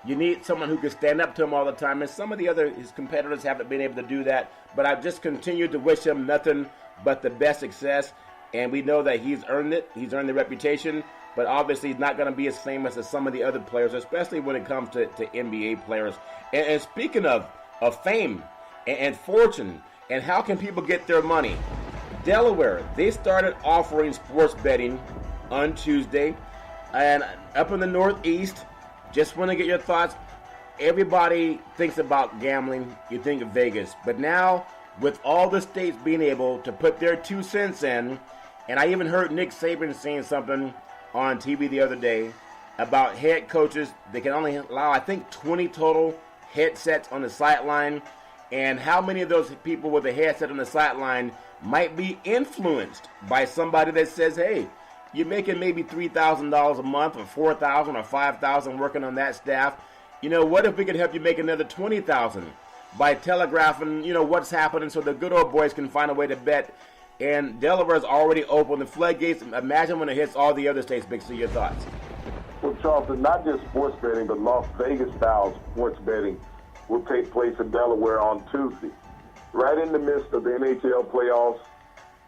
You need someone who can stand up to him all the time, and some of his competitors haven't been able to do that, but I've just continued to wish him nothing but the best success, and we know that he's earned it. He's earned the reputation, but obviously he's not going to be as famous as some of the other players, especially when it comes to NBA players. And speaking of fame and fortune, and how can people get their money? Delaware, they started offering sports betting on Tuesday. And up in the Northeast, just want to get your thoughts. Everybody thinks about gambling. You think of Vegas. But now, with all the states being able to put their 2 cents in, and I even heard Nick Saban saying something on TV the other day about head coaches. They can only allow, I think, 20 total headsets on the sideline. And how many of those people with a headset on the sideline might be influenced by somebody that says, hey, you're making maybe $3,000 a month or $4,000 or $5,000 working on that staff. What if we could help you make another $20,000 by telegraphing, what's happening so the good old boys can find a way to bet. And Delaware's already opened the floodgates. Imagine when it hits all the other states. Big C, your thoughts? Well, Charlton, not just sports betting, but Las Vegas-style sports betting will take place in Delaware on Tuesday. Right in the midst of the NHL playoffs,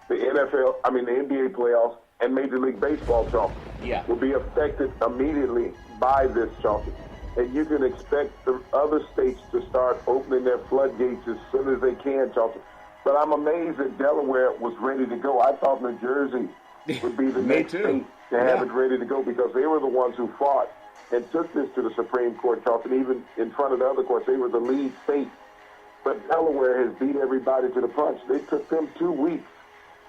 the NBA playoffs, and Major League Baseball, Charlton, will be affected immediately by this, Charlton. And you can expect the other states to start opening their floodgates as soon as they can, Charlton. But I'm amazed that Delaware was ready to go. I thought New Jersey would be the next state to have it ready to go because they were the ones who fought and took this to the Supreme Court, Charlton. Even in front of the other courts, they were the lead state. But Delaware has beat everybody to the punch. They took them 2 weeks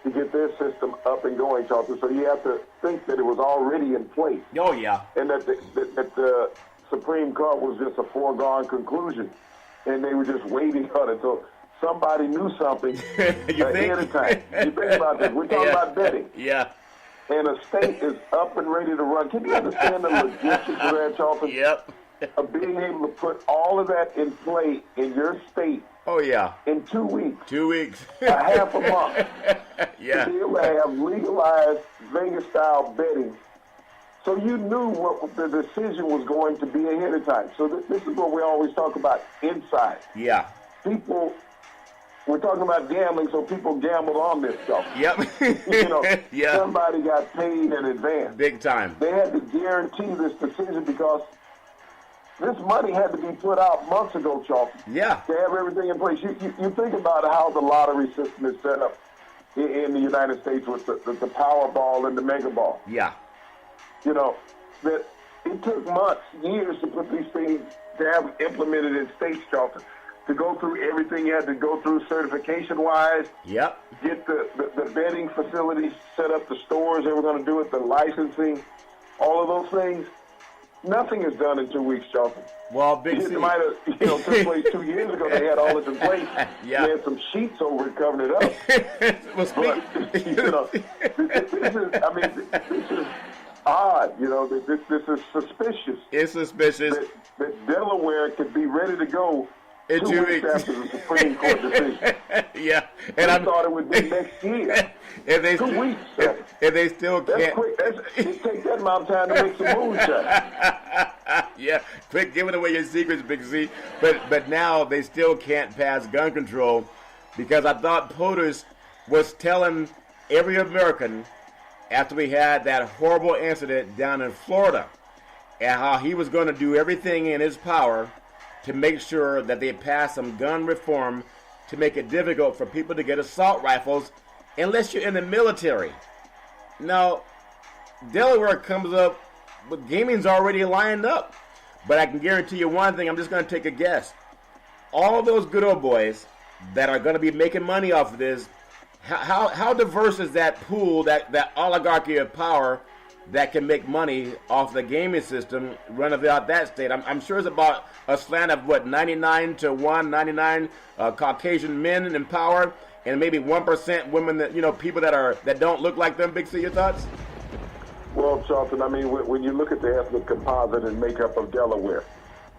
to get their system up and going, Charlton. So you have to think that it was already in place. Oh, yeah. And that the Supreme Court was just a foregone conclusion. And they were just waiting on it. So somebody knew something ahead of time. You think about this. We're talking about betting. Yeah. And a state is up and ready to run. Can you understand the logistics of that, Charlton? Yep. Of being able to put all of that in play in your state. Oh, yeah. In 2 weeks. 2 weeks. A half a month. Yeah. To be able to have legalized Vegas-style betting. So you knew what the decision was going to be ahead of time. So this is what we always talk about, inside. Yeah. People, we're talking about gambling, so people gambled on this stuff. Yep. Yeah. Somebody got paid in advance. Big time. They had to guarantee this decision because this money had to be put out months ago, Charlton. Yeah. To have everything in place. You think about how the lottery system is set up in the United States with the Powerball and the Mega Ball. Yeah. You know, that it took months, years to put these things, to have implemented in states, Charlton. To go through everything you had to go through certification-wise. Yep. Get the betting facilities set up, the stores they were going to do it, the licensing, all of those things. Nothing is done in 2 weeks, Charlton. Well, Big C. It might have, took place 2 years ago. They had all this in place. Yeah. They had some sheets over it covering it up. Well, but, this is odd. This is suspicious. It's suspicious. That Delaware could be ready to go in 2 weeks after the Supreme Court decision. Yeah. And I thought it would be next year. If they 2 weeks. If they still can't. That's quick. It takes that amount of time to make some moonshine. Yeah. Quick giving away your secrets, Big C. But now they still can't pass gun control because I thought POTUS was telling every American after we had that horrible incident down in Florida and how he was going to do everything in his power to make sure that they pass some gun reform to make it difficult for people to get assault rifles unless you're in the military. Now, Delaware comes up with gaming's already lined up. But I can guarantee you one thing, I'm just going to take a guess. All those good old boys that are going to be making money off of this, how diverse is that pool, that oligarchy of power that can make money off the gaming system running throughout that state? I'm sure it's about a slant of, 99 to 1, 99 Caucasian men in power, and maybe 1% women that, people that don't look like them. Big C, your thoughts? Well, Charlton, when you look at the ethnic composite and makeup of Delaware,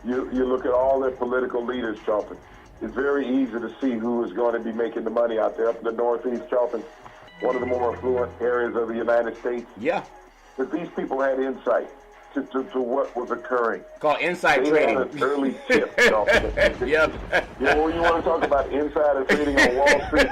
you look at all their political leaders, Charlton. It's very easy to see who is going to be making the money out there. Up in the Northeast, Charlton, one of the more affluent areas of the United States. Yeah. But these people had insight to what was occurring. Called inside trading. Had an early tip, Charlton. Yep. When you want to talk about insider trading on Wall Street,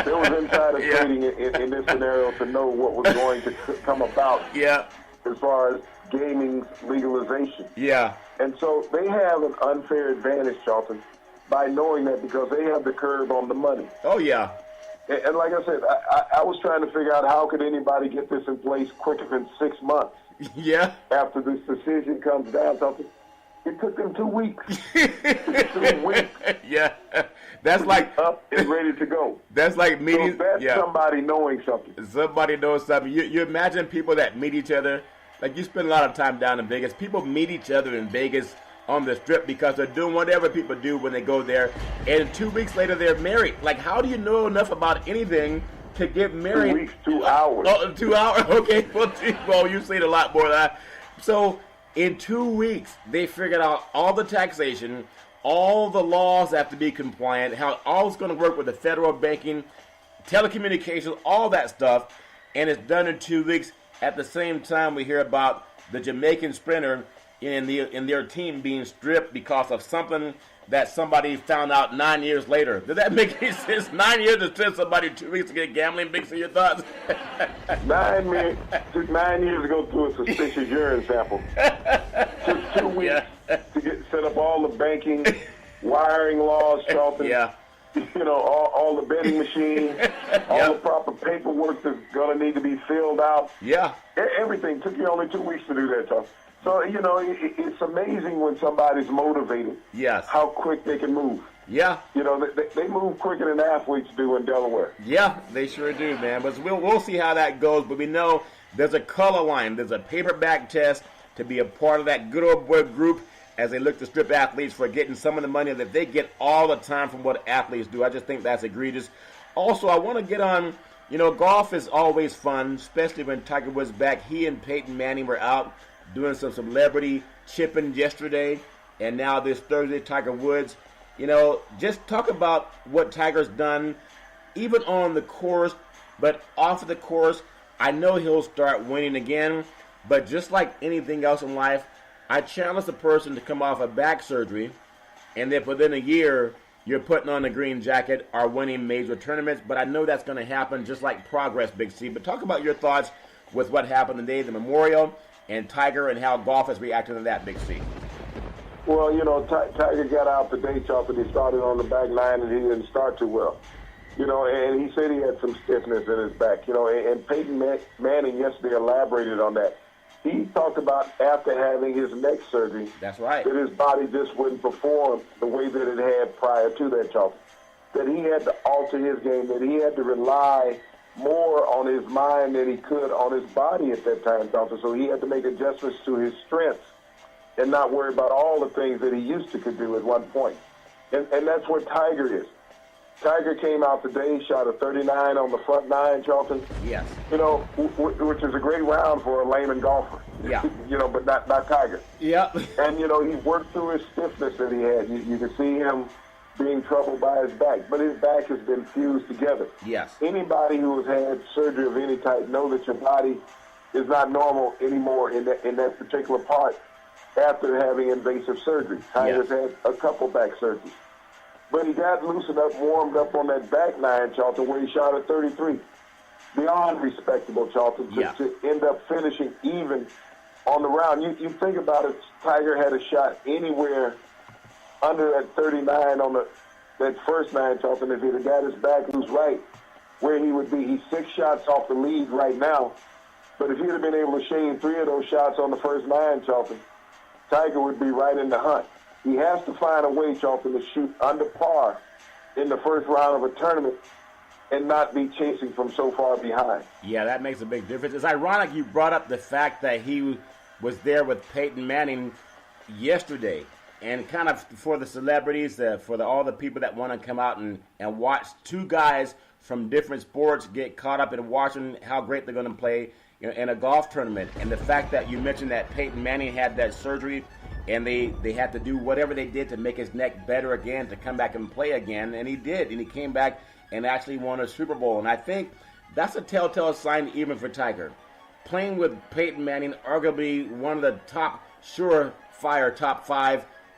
there was insider trading in this scenario to know what was going to come about. Yeah. As far as gaming's legalization. Yeah. And so they have an unfair advantage, Charlton, by knowing that because they have the curve on the money. Oh, yeah. And like I said, I was trying to figure out how could anybody get this in place quicker than 6 months. Yeah. After this decision comes down, something. It took them 2 weeks. 2 weeks. Yeah. That's like up and ready to go. That's like meeting. So that's somebody knowing something. Somebody knows something. You imagine people that meet each other. Like you spend a lot of time down in Vegas. People meet each other in Vegas on the Strip because they're doing whatever people do when they go there. And 2 weeks later, they're married. Like, how do you know enough about anything to get married? 2 weeks, 2 hours. Oh, 2 hours? Okay. Well, you've seen a lot more than that. So in 2 weeks, they figured out all the taxation, all the laws have to be compliant, how all it's going to work with the federal banking, telecommunications, all that stuff. And it's done in 2 weeks. At the same time, we hear about the Jamaican sprinter in their team being stripped because of something that somebody found out 9 years later. Does that make any sense? 9 years to strip somebody 2 weeks to get gambling? Big C, your thoughts? 9 took 9 years to go through a suspicious urine sample. Took 2 weeks to set up all the banking, wiring laws, Charlton. Yeah. all the betting machines, all the proper paperwork that's going to need to be filled out. Yeah. Everything. Took you only 2 weeks to do that, Tom. So, it's amazing when somebody's motivated. Yes. How quick they can move. Yeah. They move quicker than athletes do in Delaware. Yeah, they sure do, man. But we'll see how that goes. But we know there's a color line. There's a paperback test to be a part of that good old boy group as they look to strip athletes for getting some of the money that they get all the time from what athletes do. I just think that's egregious. Also, I want to get on, golf is always fun, especially when Tiger Woods back. He and Peyton Manning were out doing some celebrity chipping yesterday, and now this Thursday, Tiger Woods. Just talk about what Tiger's done, even on the course, but off of the course. I know he'll start winning again, but just like anything else in life, I challenge the person to come off a back surgery, and then within a year, you're putting on the green jacket or winning major tournaments. But I know that's going to happen, just like progress, Big C. But talk about your thoughts with what happened today, the Memorial, and Tiger, and how golf has reacted to that, Big C. Well, Tiger got out the day, Chopper. He started on the back nine, and he didn't start too well. And he said he had some stiffness in his back. And Peyton Manning yesterday elaborated on that. He talked about after having his neck surgery, that's right, that his body just wouldn't perform the way that it had prior to that, Chopper. That he had to alter his game, that he had to rely more on his mind than he could on his body at that time, Chopper. So he had to make adjustments to his strengths and not worry about all the things that he used to could do at one point. And that's where Tiger is. Tiger came out today, shot a 39 on the front nine, Charlton. Yes. Which is a great round for a layman golfer. Yeah. But not Tiger. Yeah. And, he worked through his stiffness that he had. You can see him being troubled by his back, but his back has been fused together. Yes. Anybody who has had surgery of any type know that your body is not normal anymore in that particular part after having invasive surgery. Tiger's had a couple back surgeries. But he got loosened up, warmed up on that back nine, Charlton, where he shot at 33. Beyond respectable, Charlton, to end up finishing even on the round. You think about it, Tiger had a shot anywhere under that 39 on that first nine, Charlton. If he'd have got his back loose right, where he would be. He's 6 shots off the lead right now. But if he'd have been able to shave 3 of those shots on the first nine, Charlton, Tiger would be right in the hunt. He has to find a way, Charlton, to shoot under par in the first round of a tournament and not be chasing from so far behind. Yeah, that makes a big difference. It's ironic you brought up the fact that he was there with Peyton Manning yesterday. And kind of for the celebrities, for all the people that want to come out and watch two guys from different sports get caught up in watching how great they're going to play in a golf tournament. And the fact that you mentioned that Peyton Manning had that surgery and they had to do whatever they did to make his neck better again, to come back and play again. And he did. And he came back and actually won a Super Bowl. And I think that's a telltale sign even for Tiger. Playing with Peyton Manning, arguably one of the top 5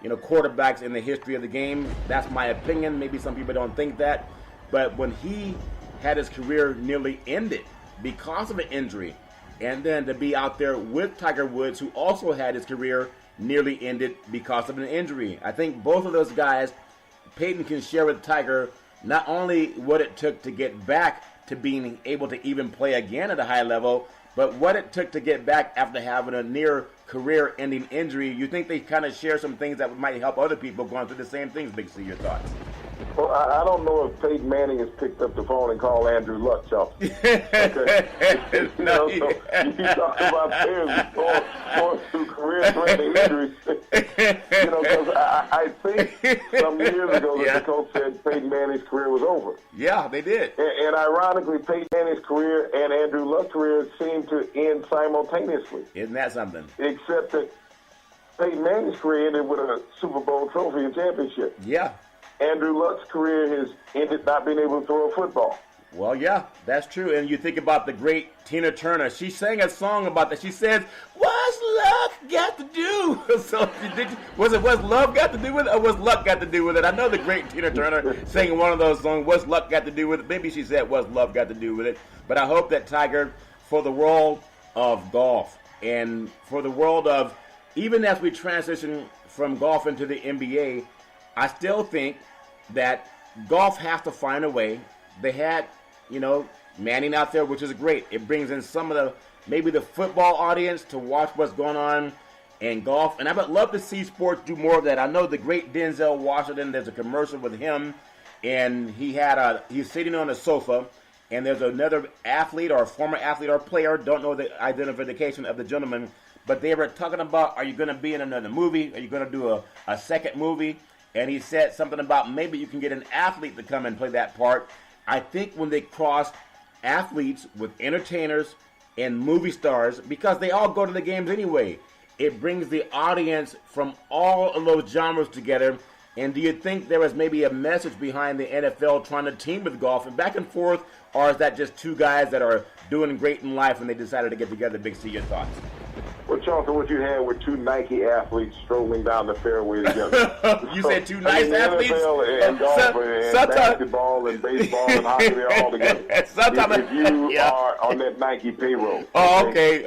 quarterbacks in the history of the game. That's my opinion. Maybe some people don't think that. But when he had his career nearly ended because of an injury, and then to be out there with Tiger Woods, who also had his career nearly ended because of an injury. I think both of those guys, Peyton can share with Tiger not only what it took to get back to being able to even play again at a high level, but what it took to get back after having a near career-ending injury. You think they kind of share some things that might help other people going through the same things, Big C? Your thoughts? Well, I don't know if Peyton Manning has picked up the phone and called Andrew Luck, Charles. Okay. So you talk about players going through career-threatening injuries. Because I think some years ago that the coach said Peyton Manning's career was over. Yeah, they did. And ironically, Peyton Manning's career and Andrew Luck's career seemed to end simultaneously. Isn't that something? Except that Peyton Manning's career ended with a Super Bowl trophy and championship. Yeah. Andrew Luck's career has ended not being able to throw a football. Well, yeah, that's true. And you think about the great Tina Turner. She sang a song about that. She says, "What's luck got to do?" So what's love got to do with it, or what's luck got to do with it? I know the great Tina Turner sang one of those songs, "What's luck got to do with it?" Maybe she said, "What's love got to do with it?" But I hope that Tiger, for the world of golf and for the world of, even as we transition from golf into the NBA, I still think that golf has to find a way. They had, Manning out there, which is great. It brings in some of maybe the football audience to watch what's going on in golf. And I would love to see sports do more of that. I know the great Denzel Washington, there's a commercial with him, and he's sitting on a sofa, and there's another athlete or a former athlete or player, don't know the identification of the gentleman, but they were talking about, are you going to be in another movie? Are you going to do a second movie? And he said something about maybe you can get an athlete to come and play that part. I think when they crossed athletes with entertainers and movie stars, because they all go to the games anyway, it brings the audience from all of those genres together. And do you think there was maybe a message behind the NFL trying to team with golf and back and forth, or is that just two guys that are doing great in life and they decided to get together? Big C, your thoughts? Well, Charlton, what you had were two Nike athletes strolling down the fairway together. You said two nice athletes? NFL and golf and basketball and baseball and hockey, they're all together. If you are on that Nike payroll. Oh, okay.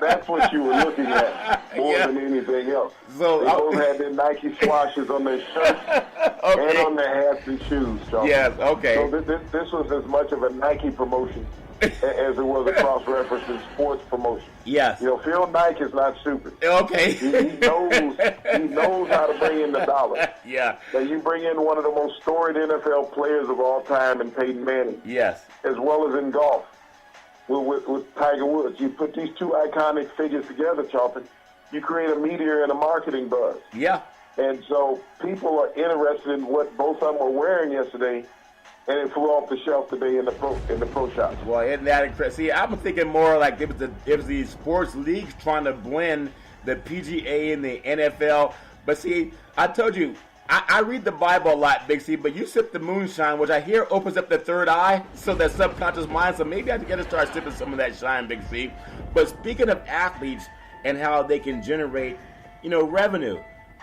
That's what you were looking at more than anything else. So, they both had their Nike swashes on their shirts and on their hats and shoes, Charlton. Yes, okay. So this was as much of a Nike promotion as it was a cross-reference in sports promotion. Yes. Phil Knight is not stupid. Okay. He knows how to bring in the dollar. Yeah. Now, you bring in one of the most storied NFL players of all time in Peyton Manning. Yes. As well as in golf with Tiger Woods. You put these two iconic figures together, Charlton, you create a meteor and a marketing buzz. Yeah. And so people are interested in what both of them were wearing yesterday, and it flew off the shelf today in the pro shops. Well, isn't that incredible? See, I'm thinking more like it was the sports leagues trying to blend the PGA and the NFL. But see, I told you, I read the Bible a lot, Big C, but you sip the moonshine, which I hear opens up the third eye, so that subconscious mind. So maybe I got to start sipping some of that shine, Big C. But speaking of athletes and how they can generate, revenue,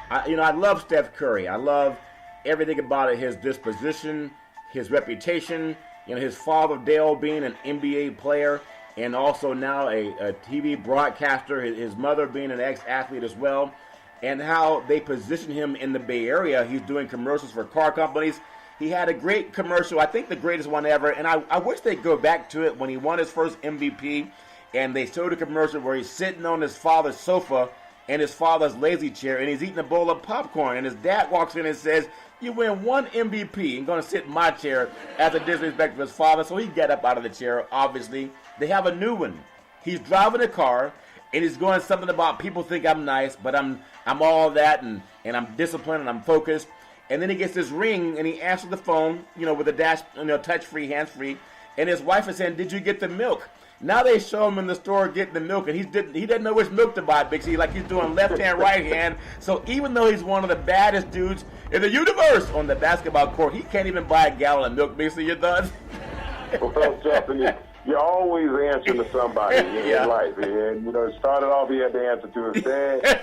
I love Steph Curry. I love everything about it, his disposition, his reputation, his father Dale being an NBA player and also now a TV broadcaster, his mother being an ex-athlete as well, and how they position him in the Bay Area. He's doing commercials for car companies. He had a great commercial, I think the greatest one ever, and I wish they'd go back to it when he won his first MVP, and they showed a commercial where he's sitting on his father's sofa in his father's lazy chair, and he's eating a bowl of popcorn, and his dad walks in and says, "You win one MVP and going to sit in my chair," as a disrespect to his father. So he got up out of the chair, obviously. They have a new one. He's driving a car, and he's going something about people think I'm nice, but I'm all that, and I'm disciplined, and I'm focused. And then he gets this ring, and he answers the phone, with a dash, touch-free, hands-free. And his wife is saying, "Did you get the milk?" Now they show him in the store getting the milk, and he didn't know which milk to buy, Big C. Like he's doing left hand, right hand. So even though he's one of the baddest dudes in the universe on the basketball court, he can't even buy a gallon of milk. Big C, your thoughts? Well, Justin, you're always answering to somebody in life. And, it started off he had to answer to his dad,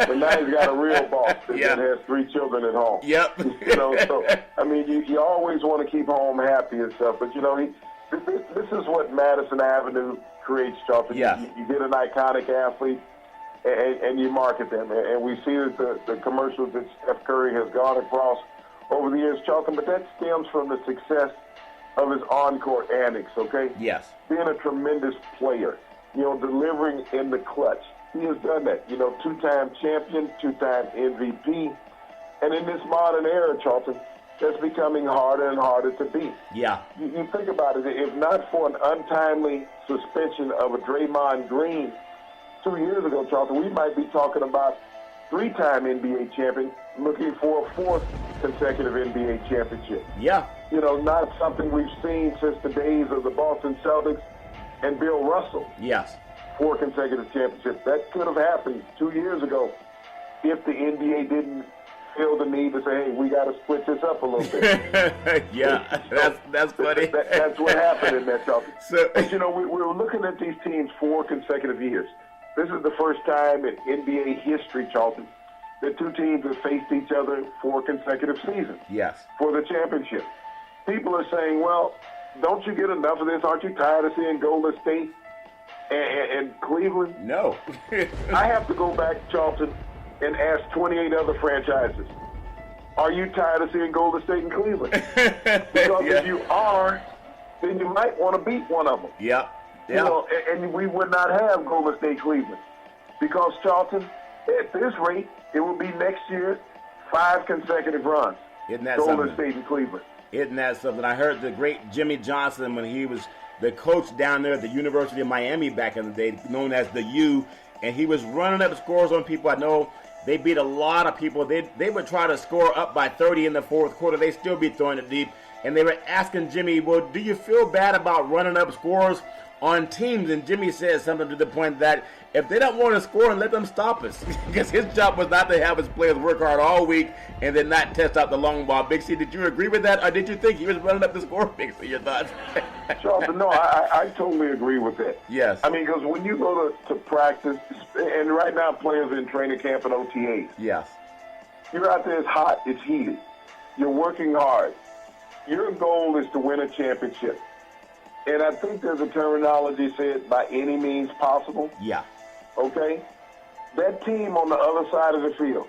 but now he's got a real boss that has 3 children at home. Yep. So, you always want to keep home happy and stuff, but, this is what Madison Avenue creates, Charlton. Yeah. You get an iconic athlete, and you market them. And we see that the commercials that Steph Curry has gone across over the years, Charlton, but that stems from the success of his on-court antics, okay? Yes. Being a tremendous player, delivering in the clutch. He has done that. 2-time champion, 2-time MVP. And in this modern era, Charlton, that's becoming harder and harder to beat. Yeah. You think about it. If not for an untimely suspension of a Draymond Green 2 years ago, Charlton, we might be talking about 3-time NBA champion looking for a 4th consecutive NBA championship. Yeah. Not something we've seen since the days of the Boston Celtics and Bill Russell. Yes. 4 consecutive championships. That could have happened 2 years ago if the NBA didn't feel the need to say, "Hey, we got to split this up a little bit." Yeah, that's funny. That's what happened in that topic. So, but we're looking at these teams 4 consecutive years. This is the first time in NBA history, Charlton, that 2 teams have faced each other 4 consecutive seasons. Yes. For the championship. People are saying, "Well, don't you get enough of this? Aren't you tired of seeing Golden State and Cleveland?" No. I have to go back, Charlton, and ask 28 other franchises, are you tired of seeing Golden State and Cleveland? Because if you are, then you might want to beat one of them. Yep. You know, and we would not have Golden State Cleveland. Because, Charlton, at this rate, it will be next year 5 consecutive runs. Isn't that Golden something? State and Cleveland. Isn't that something? I heard the great Jimmy Johnson, when he was the coach down there at the University of Miami back in the day, known as the U, and he was running up scores on people. I know they beat a lot of people. They would try to score up by 30 in the fourth quarter. They still be throwing it deep. And they were asking Jimmy, well, do you feel bad about running up scores on teams? And Jimmy said something to the point that if they don't want to score, and let them stop us. Because his job was not to have his players work hard all week and then not test out the long ball. Big C, did you agree with that? Or did you think he was running up the score? Big C, your thoughts? Charlton, no, I totally agree with that. Yes. I mean, because when you go to practice, and right now players are in training camp and OTAs. Yes. You're out there, it's hot, it's heated. You're working hard. Your goal is to win a championship. And I think there's a terminology said, by any means possible. Yeah. Okay? That team on the other side of the field,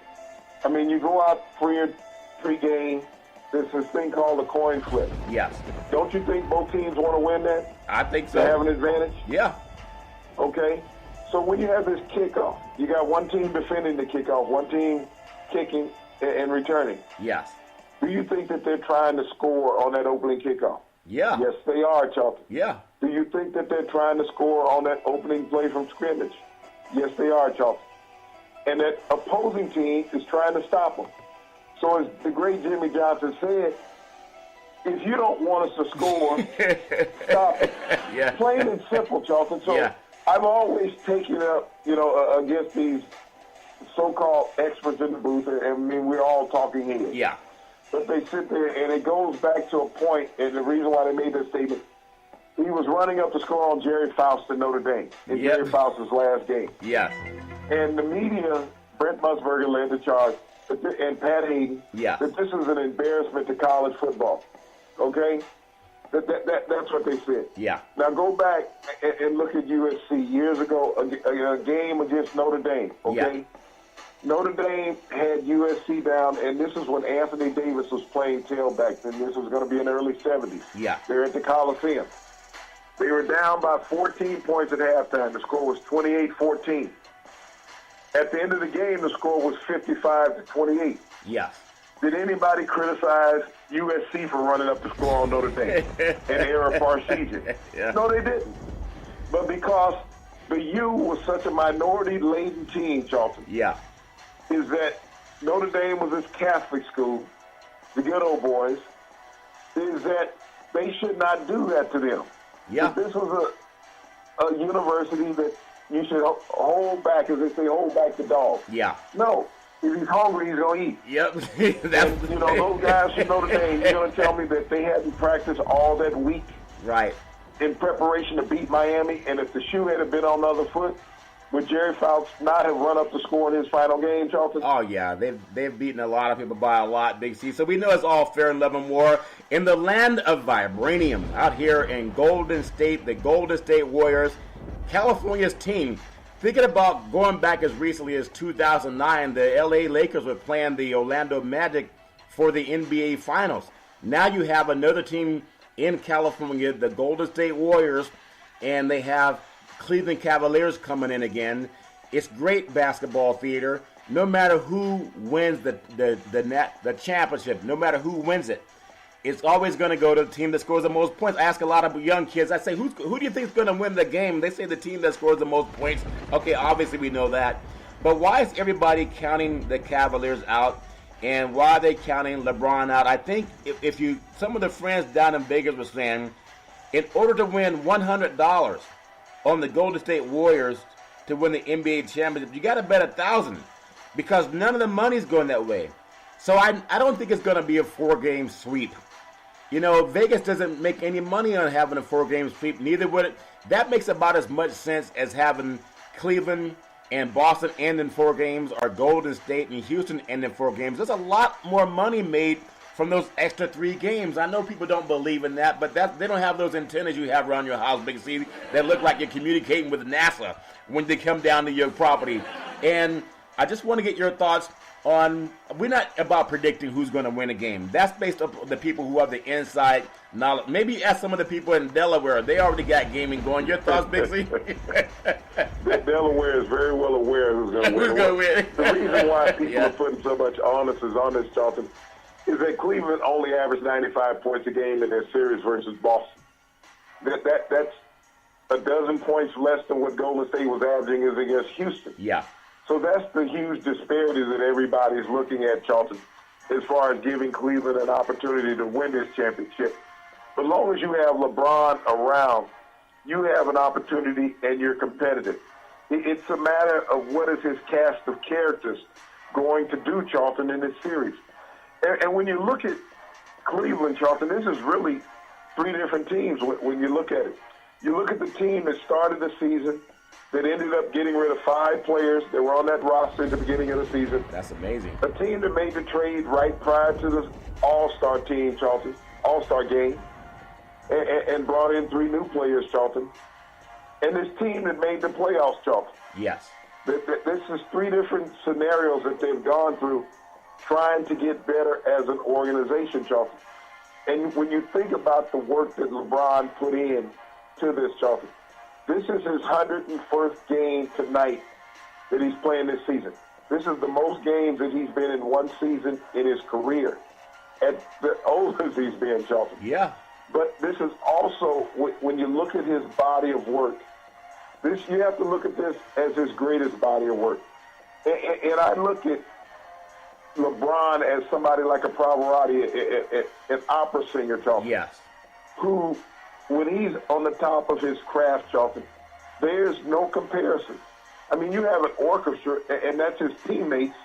I mean, you go out pre-game, there's this thing called a coin flip. Yes. Don't you think both teams want to win that? I think To so. have an advantage? Yeah. Okay? So when you have this kickoff, you got one team defending the kickoff, one team kicking and returning. Yes. Do you think that they're trying to score on that opening kickoff? Yeah. Yes, they are, Charlton. Yeah. Do you think that they're trying to score on that opening play from scrimmage? Yes, they are, Charlton. And that opposing team is trying to stop them. So as the great Jimmy Johnson said, if you don't want us to score, stop it. Yeah. Plain and simple, Charlton. So Yeah. I've always taken up, against these so-called experts in the booth. I mean, we're all talking here. Yeah. But they sit there, and it goes back to a point, and the reason why they made that statement, he was running up the score on Jerry Faust in Notre Dame, in Yep. Jerry Faust's last game. Yes. And the media, Brent Musburger led the charge, and Pat Hayden, Yeah. that this is an embarrassment to college football. Okay? That's what they said. Yeah. Now go back and look at USC years ago, a game against Notre Dame. Okay? Yeah. Notre Dame had USC down, and this is when Anthony Davis was playing tailback, and this was going to be in the early 70s. Yeah. They're at the Coliseum. They were down by 14 points at halftime. The score was 28-14. At the end of the game, the score was 55-28. Yes. Did anybody criticize USC for running up the score on Notre Dame and Ara Parseghian? Yeah. No, they didn't. But because the U was such a minority-laden team, Charlton, Yeah. is that Notre Dame was this Catholic school, the good old boys, is that they should not do that to them. Yeah. If this was a university that you should hold back, as they say, hold back the dog. Yeah. No. If he's hungry, he's going to eat. Yep. And, those guys from Notre Dame, you're going to tell me that they hadn't practiced all that week Right. in preparation to beat Miami, and if the shoe had been on the other foot, would Jerry Faust not have run up the score in his final game, Charlton? Oh, yeah. They've beaten a lot of people by a lot, Big C. So we know it's all fair and love and war. In the land of vibranium, out here in Golden State, the Golden State Warriors, California's team, thinking about going back as recently as 2009, the L.A. Lakers were playing the Orlando Magic for the NBA Finals. Now you have another team in California, the Golden State Warriors, and they have Cleveland Cavaliers coming in again. It's great basketball theater. No matter who wins the championship, no matter who wins it, it's always going to go to the team that scores the most points. I ask a lot of young kids, I say, who do you think is going to win the game? They say the team that scores the most points. Okay, obviously we know that. But why is everybody counting the Cavaliers out? And why are they counting LeBron out? I think if some of the friends down in Vegas were saying, in order to win $100 on the Golden State Warriors to win the NBA championship, you got to bet $1,000 because none of the money's going that way. So I don't think it's going to be a 4-game sweep. Vegas doesn't make any money on having a 4-game sweep. Neither would it. That makes about as much sense as having Cleveland and Boston end in 4 games, or Golden State and Houston end in 4 games. There's a lot more money made from those extra 3 games. I know people don't believe in that, but they don't have those antennas you have around your house, Big C, that look like you're communicating with NASA when they come down to your property. And I just want to get your thoughts. we're not about predicting who's going to win a game. That's based on the people who have the inside knowledge. Maybe ask some of the people in Delaware. They already got gaming going. Your thoughts, Bixie? Delaware is very well aware who's going to win. Who's going to win? The reason why people are putting so much onus on this, Charlton, is that Cleveland only averaged 95 points a game in their series versus Boston. That's a dozen points less than what Golden State was averaging is against Houston. Yeah. So that's the huge disparity that everybody's looking at, Charlton, as far as giving Cleveland an opportunity to win this championship. But as long as you have LeBron around, you have an opportunity and you're competitive. It's a matter of what is his cast of characters going to do, Charlton, in this series. And when you look at Cleveland, Charlton, this is really three different teams when you look at it. You look at the team that started the season, that ended up getting rid of 5 players that were on that roster at the beginning of the season. That's amazing. A team that made the trade right prior to the All-Star team, Charlton, All-Star game, and brought in 3 new players, Charlton. And this team that made the playoffs, Charlton. Yes. This is 3 different scenarios that they've gone through trying to get better as an organization, Charlton. And when you think about the work that LeBron put in to this, Charlton, this is his 101st game tonight that he's playing this season. This is the most games that he's been in one season in his career at the oldest he's been, Charlton. Yeah. But this is also, when you look at his body of work, you have to look at this as his greatest body of work. And I look at LeBron as somebody like a Pavarotti, an opera singer, Charlton. Yes. Who, when he's on the top of his craft, Charlton, there's no comparison. I mean, you have an orchestra, and that's his teammates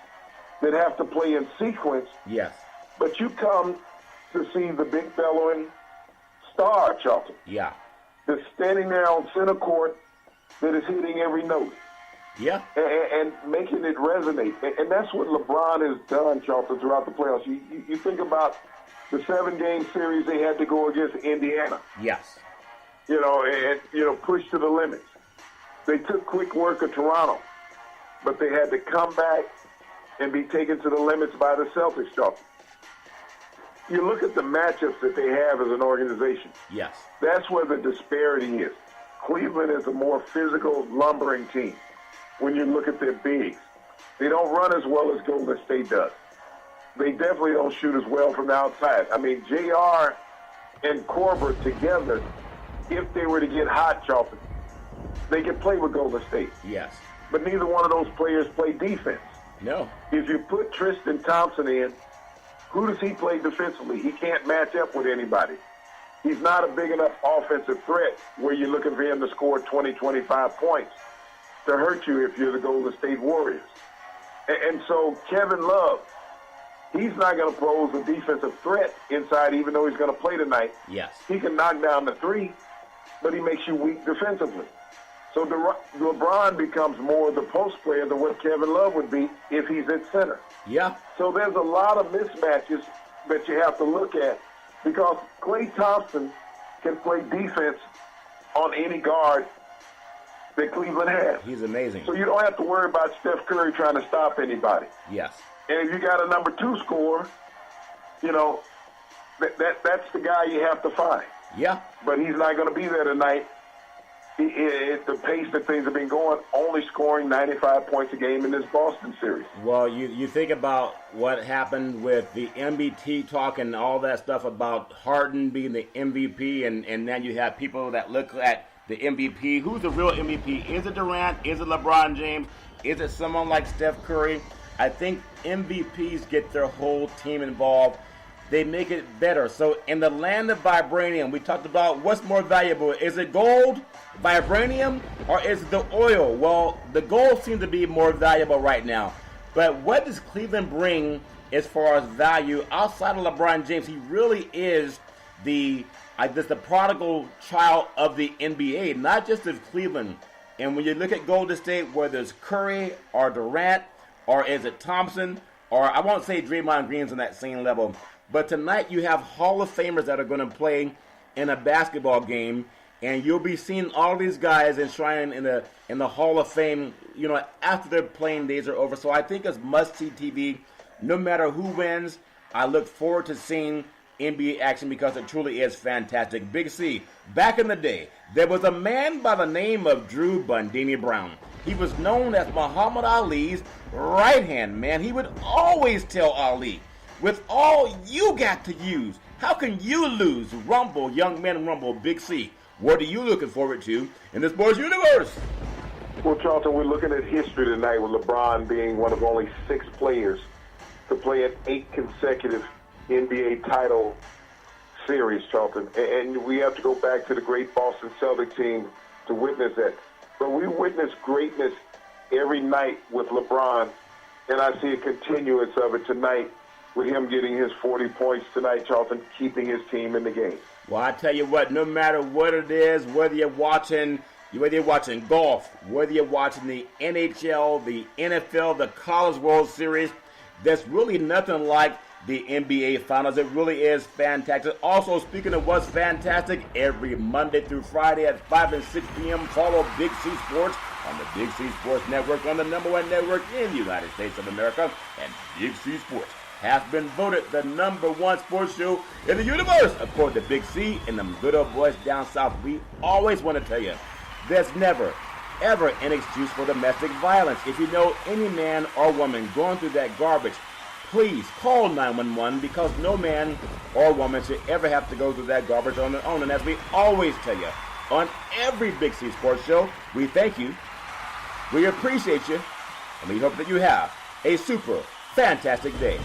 that have to play in sequence. Yes. But you come to see the big bellowing star, Charlton. Yeah. That's standing there on center court that is hitting every note. Yeah. And making it resonate. And that's what LeBron has done, Charlton, throughout the playoffs. You think about the 7-game series they had to go against Indiana. Yes. Push to the limits. They took quick work of Toronto, but they had to come back and be taken to the limits by the Celtics, Charlton. You look at the matchups that they have as an organization. Yes. That's where the disparity is. Cleveland is a more physical, lumbering team when you look at their bigs. They don't run as well as Golden State does. They definitely don't shoot as well from the outside. I mean, JR and Corbett together, if they were to get hot, Charlton, they could play with Golden State. Yes. But neither one of those players play defense. No. If you put Tristan Thompson in, who does he play defensively? He can't match up with anybody. He's not a big enough offensive threat where you're looking for him to score 20, 25 points to hurt you if you're the Golden State Warriors. And so Kevin Love, he's not going to pose a defensive threat inside even though he's going to play tonight. Yes. He can knock down the 3, but he makes you weak defensively. So LeBron becomes more the post player than what Kevin Love would be if he's at center. Yeah. So there's a lot of mismatches that you have to look at because Klay Thompson can play defense on any guard that Cleveland has. He's amazing. So you don't have to worry about Steph Curry trying to stop anybody. Yes. And if you got a number 2 scorer, that's the guy you have to find. Yeah. But he's not going to be there tonight. At the pace that things have been going, only scoring 95 points a game in this Boston series. Well, you think about what happened with the MVP talk and all that stuff about Harden being the MVP, and then you have people that look at the MVP. Who's the real MVP? Is it Durant? Is it LeBron James? Is it someone like Steph Curry? I think MVPs get their whole team involved. They make it better. So in the land of vibranium, we talked about what's more valuable. Is it gold, vibranium, or is it the oil? Well, the gold seems to be more valuable right now. But what does Cleveland bring as far as value outside of LeBron James? He really is the prodigal child of the NBA, not just of Cleveland. And when you look at Golden State, whether it's Curry or Durant, or is it Thompson, or I won't say Draymond Green's on that same level, but tonight you have Hall of Famers that are going to play in a basketball game, and you'll be seeing all these guys enshrined in the Hall of Fame, after their playing days are over. So I think it's must-see TV. No matter who wins, I look forward to seeing NBA action because it truly is fantastic. Big C, back in the day, there was a man by the name of Drew Bundini Brown. He was known as Muhammad Ali's right-hand man. He would always tell Ali, with all you got to use, how can you lose? Rumble, young men rumble, Big C. What are you looking forward to in the sports universe? Well, Charlton, we're looking at history tonight with LeBron being one of only 6 players to play an 8 consecutive NBA title series, Charlton. And we have to go back to the great Boston Celtics team to witness that. But we witness greatness every night with LeBron, and I see a continuance of it tonight with him getting his 40 points tonight, Charlton, keeping his team in the game. Well, I tell you what, no matter what it is, whether you're watching golf, whether you're watching the NHL, the NFL, the College World Series, there's really nothing like the NBA Finals. It really is fantastic. Also, speaking of what's fantastic, every Monday through Friday at 5 and 6 p.m., follow Big C Sports on the Big C Sports Network, on the #1 network in the United States of America. And Big C Sports has been voted the #1 sports show in the universe, according to Big C and them good old boys down south. We always want to tell you, there's never, ever an excuse for domestic violence. If you know any man or woman going through that garbage, please call 911, because no man or woman should ever have to go through that garbage on their own. And as we always tell you on every Big C Sports show, we thank you, we appreciate you, and we hope that you have a super fantastic day.